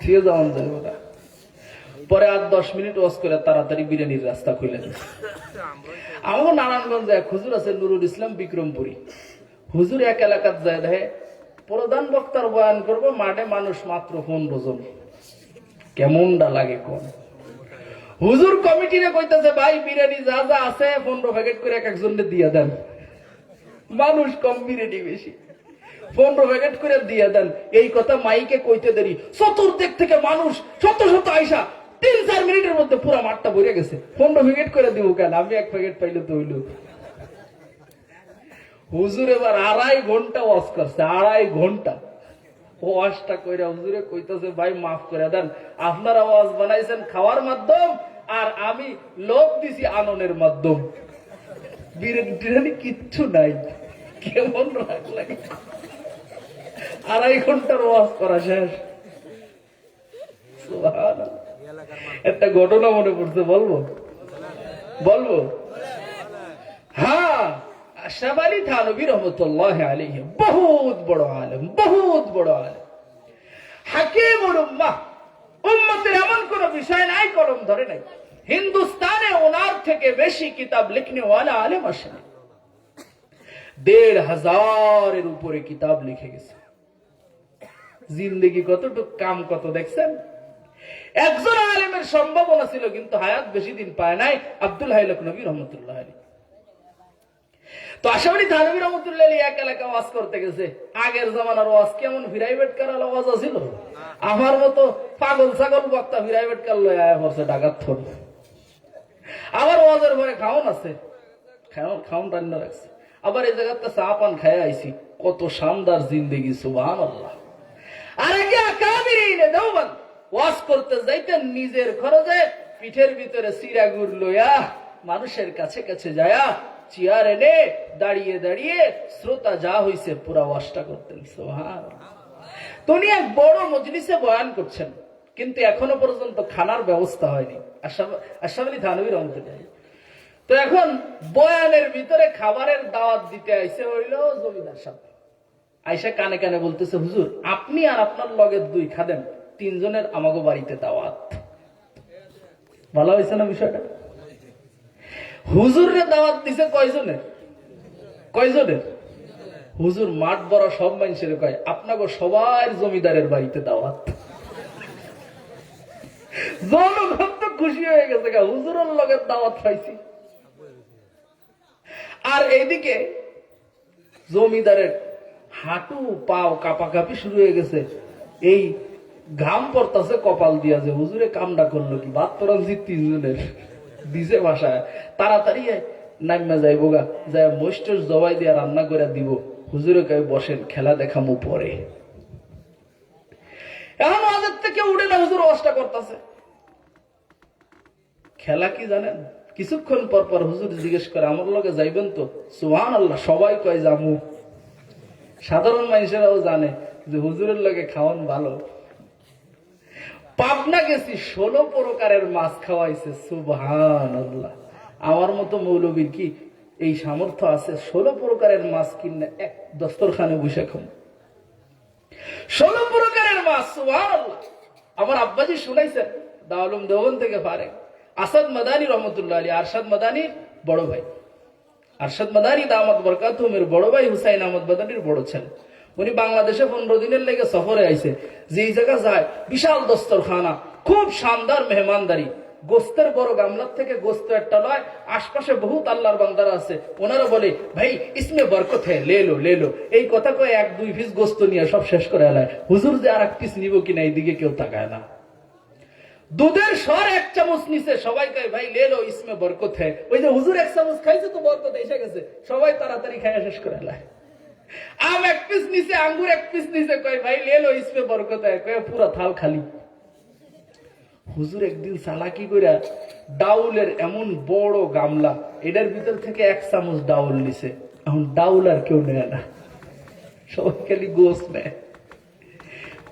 থুয়ে যাওয়া যায় ওরা। পরে আর 10 মিনিট ওয়াজ করে তাড়াতাড়ি বিরিয়ানির রাস্তা খুলে দিচ্ছে। আমার নারায়ণগঞ্জে এক হুজুর আছে, নুরুল ইসলাম বিক্রমপুরী। হুজুর এক এলাকাত যায় দেখে প্রধান বক্তার বয়ান করবো, মাঠে মানুষ মাত্র 15 জন। কেমনটা লাগে কোন? হুজুর কমিটিরে কইতেছে ভাই বিরিয়ানি যা যা আছে 15 প্যাকেট করে এক একজনকে দিয়ে দেন। মানুষ কম, বিরিয়ানি বেশি, 15 প্যাকেট করে দিয়ে দেন। এই কথা মাইকে কইতে দেরি, চতুর্দিক থেকে মানুষ শত শত আইসা 3-4 মিনিটের মধ্যে পুরো মাঠটা ভরে গেছে। 15 প্যাকেট করে দিব কেন? আমি 1 প্যাকেট পাইলে তো হইল। হুজুর এবার 2.5 ঘন্টা ওয়াজ করছে, 2.5 ঘন্টা ওয়াজটা কইরা হুজুরে কইতেছে ভাই মাফ করে দেন, আপনারা ওয়াজ বানাইছেন খাওয়ার মাধ্যম, আর আমি লোক দিছি আননের মাধ্যম। বিরিয়ানি কিচ্ছু নাই। কেমন রাগ লাগে? 2.5 ঘন্টার ওয়াজ করা শেষ। একটা ঘটনা মনে পড়ছে, বলবো? বলবো? হ্যাঁ, আশরাফ আলী থানভী রহমতুল্লাহ আলাইহি বহুত বড় আলেম, বহুত বড় আলেম, হাকিমুল উম্মাহ। উম্মতের এমন কোন বিষয় নাই কলম ধরে নাই। হিন্দুস্তানে ওনার থেকে বেশি কিতাব লিখনে ওয়ালা আলেম আসেন। 1,500-এর উপরে কিতাব লিখে গেছে। জিন্দেগি কতটুকু, কাম কত দেখছেন? একজন আলেমের সম্ভাবনা ছিল কিন্তু হায়াত বেশি দিন পায় নাই, আব্দুল হাই লখনভী রহমতুল্লাহ আলাইহি। তো আশরাফ আলী থানভী রহমতুল্লাহ আলাইহি এক এলাকা ওয়াজ করতে গেছে। আগের জামানার ওয়াজ কেমন প্রাইভেট কার ওয়াজ ছিল, আমার মতো পাগল ছাগল বক্তা প্রাইভেট কার লয়ে আয়া পড়ছে ঢাকার থন। আবার ওয়াজের পরে খাওন আছে, খাওন রান্না রাখছে। আবার এই জায়গাতে চা পান খায় আইছি। কত শানদার জিন্দেগি, সুবহানাল্লাহ। আর আগে আকাবিরিনে দেওবন্দ ওয়াজ করতে যাইতেন নিজের খরচে, পিঠের ভিতরে সিরা গুড় লইয়া মানুষের কাছে কাছে যায়া চেয়ার এনে দাঁড়িয়ে দাঁড়িয়ে শ্রোতা যা হইছে পুরা ওয়াজটা করতেন। সুবহানাল্লাহ। তো উনি এক বড় মজলিসে বয়ান করছেন, কিন্তু এখনো পর্যন্ত খানার ব্যবস্থা হয়নি। আশরাফ আলী থানভী রহমতুল্লাহ। তো এখন বয়ানের ভিতরে খাবারের দাওয়াত দিতে আইসে হইল জমিদার সাহেব। আইসা কানে কানে বলতেছে, হুজুর আপনি আর আপনার লগের 2 খাদেম 3 জনের আমাগো বাড়িতে দাওয়াত। ভালো হয়েছে না বিষয়টা? হুজুরের দাওয়াত দিছে কয়জনের? হুজুর মাঠ বড় সব মানুষের কয় আপনাকে সবার জমিদারের বাড়িতে দাওয়াত। জনগণ তো খুশি হয়ে গেছে, হুজুরের লগের দাওয়াত পাইছি। আর এইদিকে জমিদারের হাঁটু পাও কাঁপাকাঁপি শুরু হয়ে গেছে, এই ঘাম পড়তাছে কপাল দিয়া যে হুজুরে কামটা করলো কি, ভাত তো রাঁধছি 3 জনের দিছে বাসায়, তাড়াতাড়ি নাইমা যাইব গা, যায় মস্টর জবাই দিয়া রান্না করে দিব। হুজুরে কয় বসেন, খেলা দেখামু পরে। এখন ওয়াজের থেকে উঠে না, হুজুর ওয়াজটা করতেছে। খেলা কি জানেন? কিছুক্ষণ পর পর হুজুর জিজ্ঞেস করে, আমার লগে যাইবেন তো? সুবহানাল্লাহ, সবাই কয় জামু। সাধারণ মানুষেরাও জানে যে হুজুরের লগে খাওয়ান ভালো। পাবনা গেছি, 16 প্রকারের মাছ খাওয়াইছে। সুবহানাল্লাহ, আমার মতো মৌলবীর কি এই সামর্থ্য আছে 16 প্রকারের মাছ কিনে এক দস্তরখানে বসে খাম? 16 প্রকারের মাছ, সুবহানাল্লাহ। আমার আব্বাজি শুনাইছেন, দাওলুম দেওবন্দ থেকে পারে। আসাদ মাদানী রহমতুল্লাহ আলী, আরশাদ মাদানীর বড় ভাই। আরশাদ মাদানী দামাত বরকাতুহুমের বড় ভাই হুসাইন আহমদ মাদানীর বড় ছেলে। উনি বাংলাদেশে 15 দিনের লেগে সফরে আইছে। যেই জায়গা যায় বিশাল দস্তরখানা, খুব শানদার মেহমানদারি। গোস্তের বড় গামলার থেকে গোস্ত একটা লয়, আশপাশে বহুত আল্লাহর বান্দারা আছে, ওনারা বলে ভাই ইসমে বরকত হ্যাঁ, লে লো। এই কথা কয়ে 1-2 পিস গোস্ত নিয়ে সব শেষ করে এলায়। হুজুর যে আর 1 পিস নিব কিনা এইদিকে কেউ তাকায় না। দুধের সর 1 চামচ নিচে, সবাই কয় ভাই লে লো ইসমে বরকত হ্যাঁ। ওই যে হুজুর 1 চামচ খাইছে তো বরকত এসে গেছে, সবাই তাড়াতাড়ি খাইয়া শেষ করে এলায়। আম 1 পিস নিচে, আঙ্গুর 1 পিস নিচে, কয় ভাই লে লো ইসমে বরকত হ্যাঁ, কয় পুরা থাল খালি। হুজুর একদিন চালাকি কইরা ডাউলের এমন বড় গামলা, এটার ভিতর থেকে 1 চামচ ডাউল নিছে। এখন ডাউল আর কেউ নেয় না, সবাই খালি গোস্ত নেয়।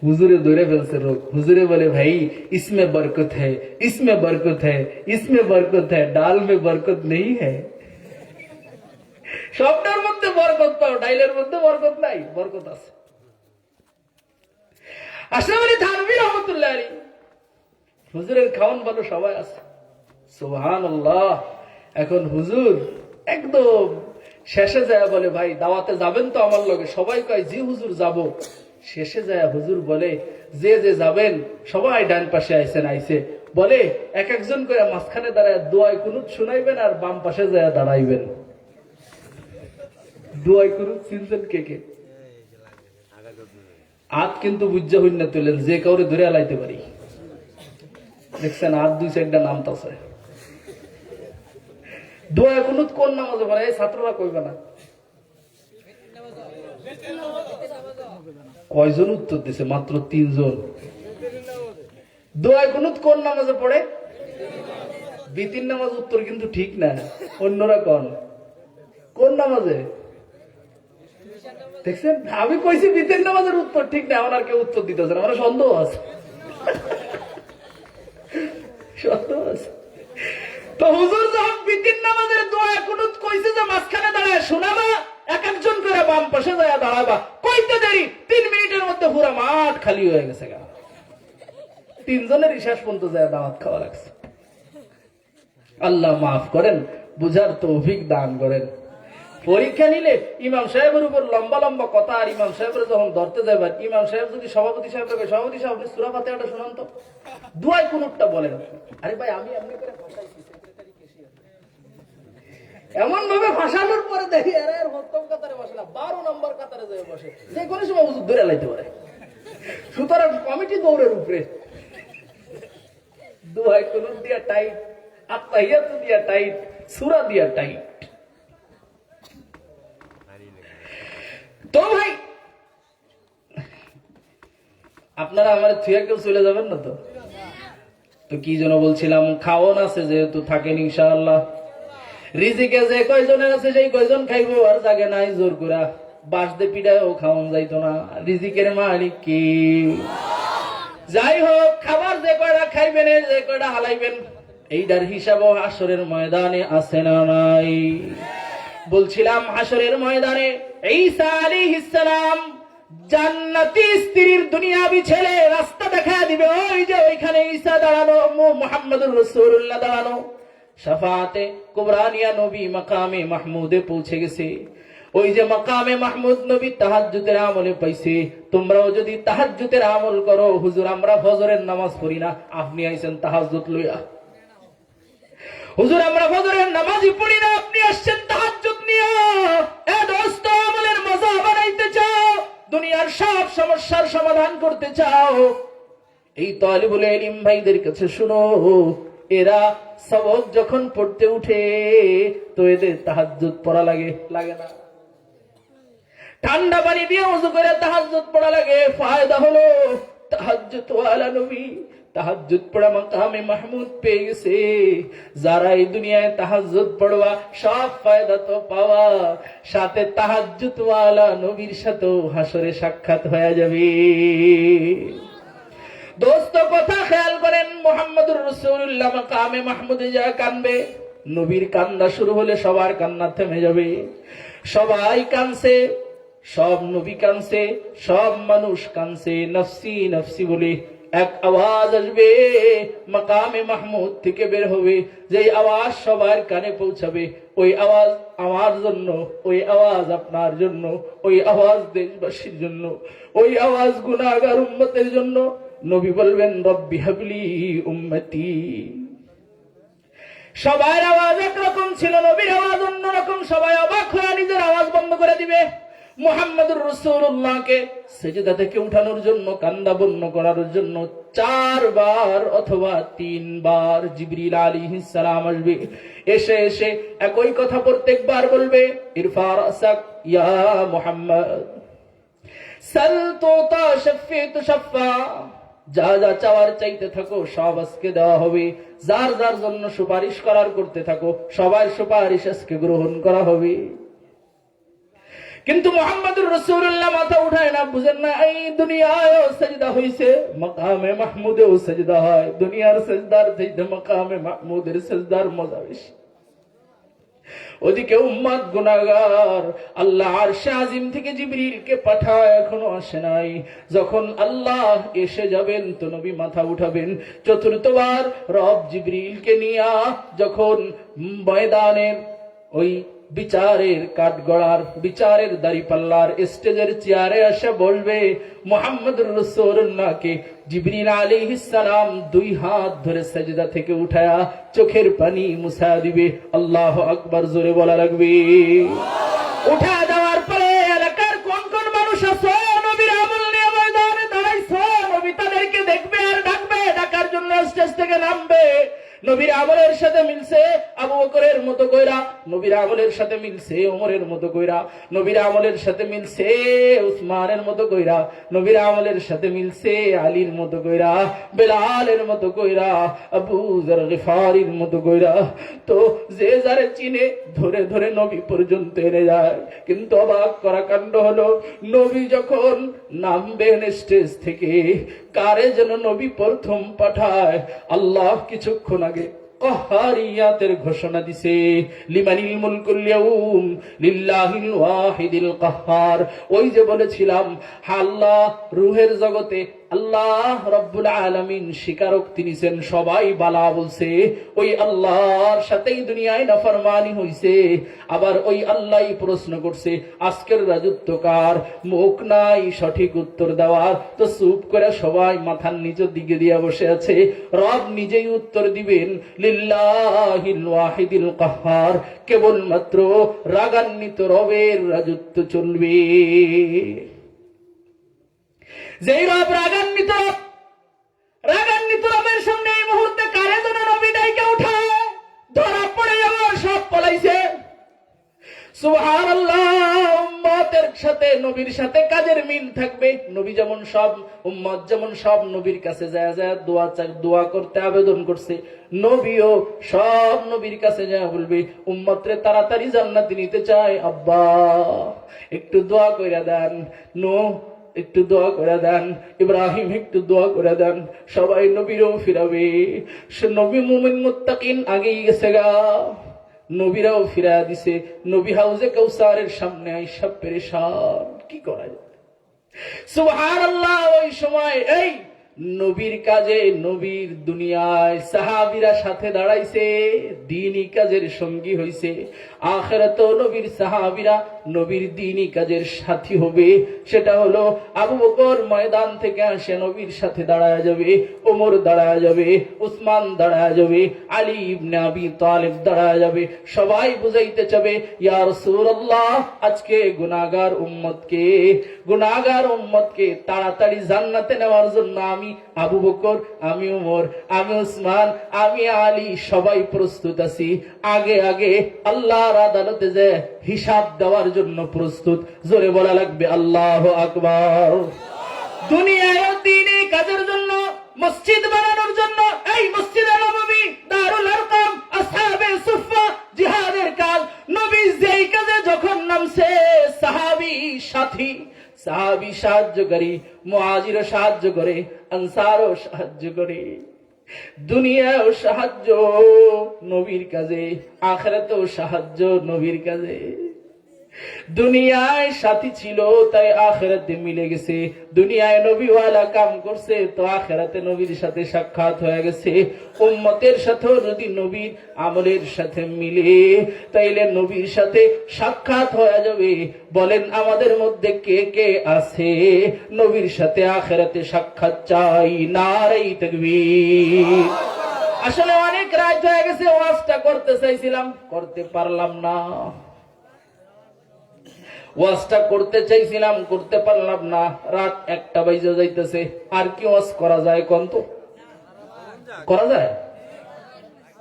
হুজুরে ধরে ফেলছে রোগ। হুজুরে বলে ভাই ইসমে বরকত হ্যায়, ইসমে বরকত হ্যায়, ইসমে বরকত হ্যায়, ডাল মে বরকত নেই হ্যায়। সবটার মধ্যে বরকত পাও, ডাইলের মধ্যে বরকত নাই, বরকত আছে। আশরাফ আলী থানভী রহমতুল্লাহ আলী, হুজুরের খাওয়ান ভালো, সবাই আছে। সুবহানাল্লাহ। এখন হুজুর একদম শেষে যায় বলে ভাই দাওয়াতে যাবেন তো আমার লগে? সবাই কয় জি হুজুর যাব। শেষে যায় হুজুর বলে যে যে যাবেন সবাই ডান পাশে আইছে, বলে এক একজন করে মাঝখানে দাঁড়ায় দোয়াই কুনুত শুনাইবেন আর বাম পাশে যায় দাঁড়াইবেন। দোয়াই কুনুত চিনছেন কে কে? হাত কিন্তু বুঝা হইন না তুলেন, যে কাউরে ধরে আলাইতে পারি। দেখছেন হাত 2-4টা নাম তো আছে। দোয়া কুনুত কোন নামাজে পড়ে? এই ছাত্ররা কইবে না। কয়জন উত্তর দিছে? মাত্র 3 জন। দোয়া কুনুত কোন নামাজে পড়ে? বিতির নামাজ। উত্তর কিন্তু ঠিক না, অন্যরা কোন নামাজে? দেখছেন, আমি কইছি বিতির নামাজের উত্তর ঠিক না, আমার আর কেউ উত্তর দিতেছে না। আমার সন্দেহ আছে, সন্দেহ আছে। তো হুজুর যখন বিতির নামাজের দোয়া কুনুত কইছে যে মাঝখানে দাঁড়ায় শোনাবা, এক একজন করে বাম পাশে যায় দাঁড়াবা, কইতে দেরি 3 মিনিটের মধ্যে পুরো মাঠ খালি হয়ে গেছে। 3 জনেরই শেষ পর্যন্ত যায় দাওয়াত খাওয়া লাগছে। আল্লাহ মাফ করেন, বুঝার তৌফিক দান করেন। পরীক্ষা নিলে ইমাম সাহেবের উপর লম্বা লম্বা কথা, আর ইমাম সাহেবের যখন ধরতে যাবেন, ইমাম সাহেব যদি সভাপতি সাহেব সভাপতি সাহেব আপনি সূরা ফাতিহাটা শুনান তো, দুয়াই কুনুতটা বলেন। আরে ভাই আমি এমনি করে ভাষাইছি, এমন ভাবে ভাষানোর পরে দেখি এরা আর প্রথম কাতারে বসে না, 12 নম্বর কাতারে যায় বসে, যে কোনো সময় হুজুর ধরে লাইতে পারে। সুতরাং কমিটি দৌড়ের উপরে, দুয়াই কুনুত দিয়া টাইট, আত্তাহিয়াত দিয়া টাইট, সূরা দিয়া টাইট। তো ভাই আপনারা আমার থুয়া কেউ চলে যাবেন না তো? তো কি যেন বলছিলাম, খাওয়ান আছে যেহেতু থাকেন ইনশাআল্লাহ। রিজিকে যে কয়জনের আছে সেই কয়জন খাইবো, আর জাগে নাই জোর করা বাঁশদে পিড়ায়ও খাওয়ান যাইতো না। রিজিকের মালিক কে? যাই হোক, খাবার যে কয়টা খাইবেন, যে কয়টা হালাইবেন, এইটার হিসাবও হাসরের ময়দানে আছে না নাই? বলছিলাম হাসরের ময়দানে ঈসা আলাইহিস সালাম জান্নাতি স্ত্রীর দুনিয়াবি ছেলে রাস্তা দেখা দিবে। ওই যে ওইখানে ঈসা দাঁড়ানো, মুহাম্মদুর রাসূলুল্লাহ দাঁড়ানো। শাফাআতে কুবরানিয়া নবী মাকামে মাহমুদে পৌঁছে গেছে। ওই যে মাকামে মাহমুদ নবী তাহাজ্জুদের আমলে পাইছে। তোমরাও যদি তাহাজ্জুদের আমল করো, হুজুর আমরা ফজরের নামাজ পড়ি না, আপনি আইছেন তাহাজ্জুদ লইয়া। হুজুর আমরা ফজরের নামাজই পড়ি না, আপনি আসছেন তাহাজ্জুদ নিয়ে। এ দোস্ত, আমলের মজা বানাইতে চাও, দুনিয়ার সব সমস্যার সমাধান করতে চাও, এই তালিবুল ইলম ভাইদের কাছে শুনো। এরা সবক যখন পড়তে উঠে তো এদের তাহাজ্জুদ পড়া লাগে না? ঠান্ডা পানি দিয়ে ওযু করে তাহাজ্জুদ পড়া লাগে। ফায়দা হলো তাহাজ্জুদ ওয়ালা নবী তাহাজ্জুদ পড়া মাকামে মাহমুদ পেয়ে গেছে। যারা এই দুনিয়ায় তাহাজ্জুদ পড়বা সব ফায়দা তো পাওয়া, সাথে তাহাজ্জুদ ওয়ালা নবীর সাথেও হাসরে সাক্ষাৎ হয়ে যাবে। দোস্ত কথা খেয়াল করেন, মুহাম্মদুর রাসূলুল্লাহ মাকামে মাহমুদে যা কানবে, নবীর কান্না শুরু হলে সবার কান্না থেমে যাবে। সবাই কানছে, সব নবী কানছে, সব মানুষ কানছে, নফসি নফসি বলে এক আওয়াজ আসবে মাকামে মাহমুদ থেকে বের হবে। যে আওয়াজ সবার কানে পৌঁছাবে, ওই আওয়াজ আমার জন্য, ওই আওয়াজ আপনার জন্য, ওই আওয়াজ দেশবাসীর জন্য, ওই আওয়াজ গুনাহগার উম্মতের জন্য। নবী বলবেন রব্বি হাবলি উম্মতি। সবার আওয়াজ একরকম ছিল, নবীর আওয়াজ অন্যরকম। সবাই অবাক হয়ে নিজের আওয়াজ বন্ধ করে দিবে। মুহাম্মদুর রাসূলুল্লাহকে সিজদা থেকে উঠানোর জন্য, কান্দা বন্ধ করার জন্য 4 বার অথবা 3 বার জিবরিল আলাইহিস সালাম আসবে। এসে এসে একই কথা প্রত্যেকবার বলবে, ইরফা রাসাক ইয়া মুহাম্মদ, সাল তুতা শাফি তুশাফা। যা যা চাওয়ার চাইতে থাকো সব আজকে দেওয়া হবে। যার যার জন্য সুপারিশ করার করতে থাকো, সবার সুপারিশ আজকে গ্রহণ করা হবে। কিন্তু মুহাম্মদুর রাসূলুল্লাহ মাথা উঠায় না, বুঝেন না? এই দুনিয়ায়ও সাজদা হইছে, মাকামে মাহমুদেও সাজদা হয়। দুনিয়ার সাজদার চাইতে মাকামে মাহমুদের সাজদার মজা বেশি। ওদিকে উম্মত গুনাহগার, আল্লাহ আরশে আজিম থেকে জিবরিলকে পাঠায়, এখনো আসে নাই। যখন আল্লাহ এসে যাবেন তো নবী মাথা উঠাবেন। চতুর্থবার রব জিবরিলকে নিয়া যখন ময়দানের ওই বিচারের কাঠগড়ার, বিচারের দাড়িপাল্লার স্টেজের চেয়ারে এসে বলবে, মুহাম্মদুর রাসূলুল্লাহকে জিবরিল আলাইহিস সালাম 2 হাত ধরে সাজদা থেকে উঠায়া চোখের পানি মুছা দিবে। আল্লাহু আকবার, জোরে বলা লাগবে। উঠা দেওয়ার পরে এলাকার কোন কোন মানুষ আছে নবীর আমল নিয়ে ময়দানে দাঁড়াইছে, নবী তাদেরকে দেখবে আর ডাকবে, ডাকার জন্য স্টেজ থেকে নামবে। নবীর আমলের সাথে মিলছে আবু বকরের মতো কইরা, নবীর আমলের সাথে মিলছে ওমরের মতো কইরা, নবীর আমলের সাথে মিলছে উসমানের মতো কইরা, নবীর আমলের সাথে মিলছে আলীর মতো কইরা, বেলালের মতো কইরা, আবু যর গিফারির মতো কইরা। তো যে যারে চিনে ধরে ধরে নবী পর্যন্ত এনে যায়। কিন্তু অবাক করা কাণ্ড হলো, নবী যখন নামবেন স্টেজ থেকে, কারে যেন নবী প্রথম পাঠায়। আল্লাহ কিছুক্ষণ আগে কাহারিয়াতের ঘোষণা দিছে, লিমানিল মুলকুল ইয়াউম লিল্লাহিল ওয়াহিদিল কাহ্হার। ওই যে বলেছিলাম, আল্লাহ রূহের জগতে আল্লাহ রব্বুল আলামিন স্বীকারোক্তি নিছেন, সবাই বালা বলছে। ওই আল্লাহর সাথেই দুনিয়ায় নাফরমানি হইছে। আবার ওই আল্লাহই প্রশ্ন করছে, আজকের রাজত্ব কার? মুখ নাই সঠিক উত্তর দেওয়ার, তো চুপ করে সবাই মাথার নিচের দিকে দিয়া বসে আছে। রব নিজেই উত্তর দিবেন, লিল্লাহিল ওয়াহিদিল কাহ্হার। কেবলমাত্র রাগান্বিত রবের রাজত্ব চলবে। যেই রব রাগান্বিত, রাগান্বিত রবের সামনে এই মুহূর্তে কারে যেন নবী ডাইকে উঠায়, ধরা পড়ে যাবে, সব পলাইছে। সুবহানাল্লাহ, উম্মতে কাজের সাথে নবীর সাথে কাজের মিল থাকবে। নবী যেমন সব, উম্মত যেমন সব নবীর কাছে যায় যায় দোয়া করতে আবেদন করছে, নবীও সব নবীর কাছে যায় বলবে উম্মতরে তাড়াতাড়ি জান্নাতে নিতে চায়, আব্বা একটু দোয়া কইরা দেন, একটু দোয়া করে দেন, ইব্রাহিম একটু দোয়া করে দেন। সবাই নবীরও ফিরাবে। সে নবী মুমিন মুত্তাকিন আগেই গেছে গা, নবীরাও ফিরা দিছে। নবী হাউজে কাউসারের সামনে আইসা পেরেশান, কি করা যায়? সুবহানাল্লাহ। ওই সময় এই নবীর কাজে, নবীর দুনিয়ায় সাহাবীরা সাথে দাঁড়াইছে, দ্বীনি কাজের সঙ্গী হইছে। আখিরাতেও নবীর সাহাবীরা নবীর দ্বীনি কাজের সাথী হবে। সেটা হলো আবু বকর ময়দান থেকে আসে নবীর সাথে দাঁড়ায় যাবে, ওমর দাঁড়ায় যাবে, উসমান দাঁড়ায় যাবে, আলী ইবনে আবি তালেব দাঁড়ায় যাবে। সবাই বুঝাইতে চাবে, ইয়া রাসূলুল্লাহ, আজকে গুনাহগার উম্মতকে তাড়াতাড়ি জান্নাতে নেওয়ার জন্য আমি আবু বকর, আমি ওমর, আমি উসমান, আমি আলী সবাই প্রস্তুত আছি। আগে আগে আল্লাহর আদালতে যে হিসাব দেওয়ার জন্য প্রস্তুত। জোরে বলা লাগবে আল্লাহু আকবার। দুনিয়ায় দ্বীনি কাজের জন্য, মসজিদ বানানোর জন্য, এই মসজিদে নববী, দারুল আরকাম, আসহাবে সুফফা, জিহাদের কাজ, নবী যেই কাজে যখন নামছে, সাহাবী সাথী, সাহাবী সাহায্যকারী, মুহাজিরও সাহায্য করে, আনসারও সাহায্য করে। দুনিয়াও সাহায্য নবীর কাজে, আখিরাতেও সাহায্য নবীর কাজে। দুনিয়ায় সাথী ছিল তাই আখিরাতে মিলে গেছে। দুনিয়ায় নবীওয়ালা কাম করছে তো আখিরাতে নবীর সাথে সাক্ষাৎ হয়ে গেছে। উম্মতের সাথেও যদি নবীর আমলের সাথে মিলে তাইলে নবীর সাথে সাক্ষাৎ হয়ে যাবে। বলেন আমাদের মধ্যে কে কে আছে নবীর সাথে আখিরাতে সাক্ষাৎ চাই? নারে তাকবীর। আসলে অনেক রাত হয়ে গেছে, ওয়াজটা করতে চাইছিলাম, করতে পারলাম না। ওয়াজটা করতে চাইছিলাম, করতে পারলাম না। রাত 1টা বাজে যাইতেছে। আর কি ওয়াজ করা যায় কোন? তো করা যায়?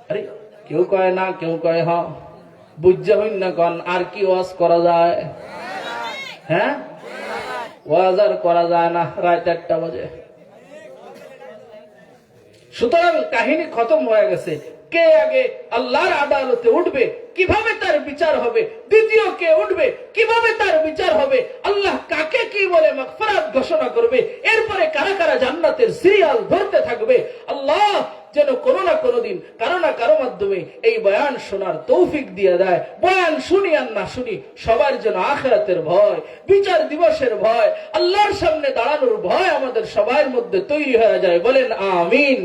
আরে কেউ কয় না, কেউ কয় হ্যাঁ। বুঝা হইন না কোন আর কি ওয়াজ করা যায়? হ্যাঁ, ওয়াজ আর করা যায় না, রাত 1টা বাজে। সুতরাং কাহিনী খতম হয়ে গেছে। কে আগে আল্লাহর আদালতে উঠবে, কিভাবে তার বিচার হবে, দ্বিতীয় কে উঠবে, কিভাবে তার বিচার হবে, আল্লাহ কাকে কি বলে মাগফিরাত ঘোষণা করবে, এরপরে কারা কারা জান্নাতের সিরিয়াল ধরতে থাকবে। আল্লাহ যেন কোনো না কোনো দিন কারো না কারো মাধ্যমে এই বয়ান শোনার তৌফিক দিয়ে দেয়। বয়ান শুনি আর না শুনি, সবার যেন আখিরাতের ভয়, বিচার দিবসের ভয়, আল্লাহর সামনে দাঁড়ানোর ভয় আমাদের সবার মধ্যে তৈরি হয়ে যায়। বলেন আমিন।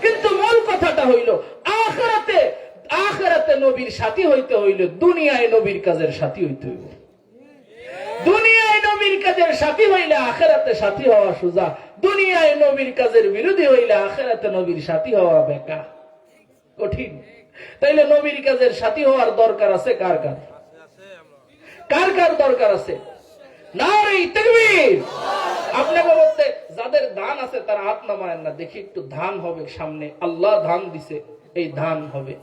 কিন্তু মূল কথাটা হইল আখিরাতে নবীর সাথী হইতে হইলে দুনিয়ায় নবীর কাজের সাথী হইতে হইল। দুনিয়ায় নবীর কাজের সাথী হইলে আখিরাতে সাথী হওয়া সোজা। দুনিয়ায় নবীর কাজের বিরোধী হইলে আখিরাতে নবীর সাথী হওয়া বেকার, কঠিন। তাইলে নবীর কাজের সাথী হওয়ার দরকার আছে কার কার? কার কার দরকার আছে? নারে তাকবীর। আপনাদের মধ্যে যাদের ধান আছে তারা হাত নামায়েন না, দেখি একটু ধান হবে সামনে। আল্লাহ ধান দিছে, এই ধান হবে।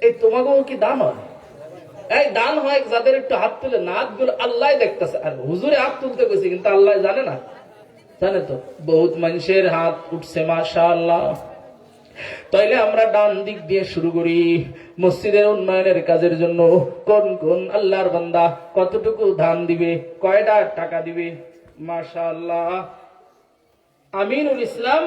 এই তোমাকেও কি দান হয়? এই দান হয় যাদের একটু হাত তুলে না, হাতগুলো আল্লাহ দেখতেছে। আর হুজুরে হাত তুলতে গেছে কিন্তু আল্লাহ জানে না? জানে তো। বহুত মানুষের হাত উঠছে মাশাআল্লাহ। তাইলে আমরা ডান দিক দিয়ে শুরু করি। মসজিদের উন্নয়নের কাজের জন্য কোন কোন আল্লাহর বান্দা কতটুকু ধান দিবে, কয়টা টাকা দিবে? মাশাআল্লাহ। আমিনুল ইসলাম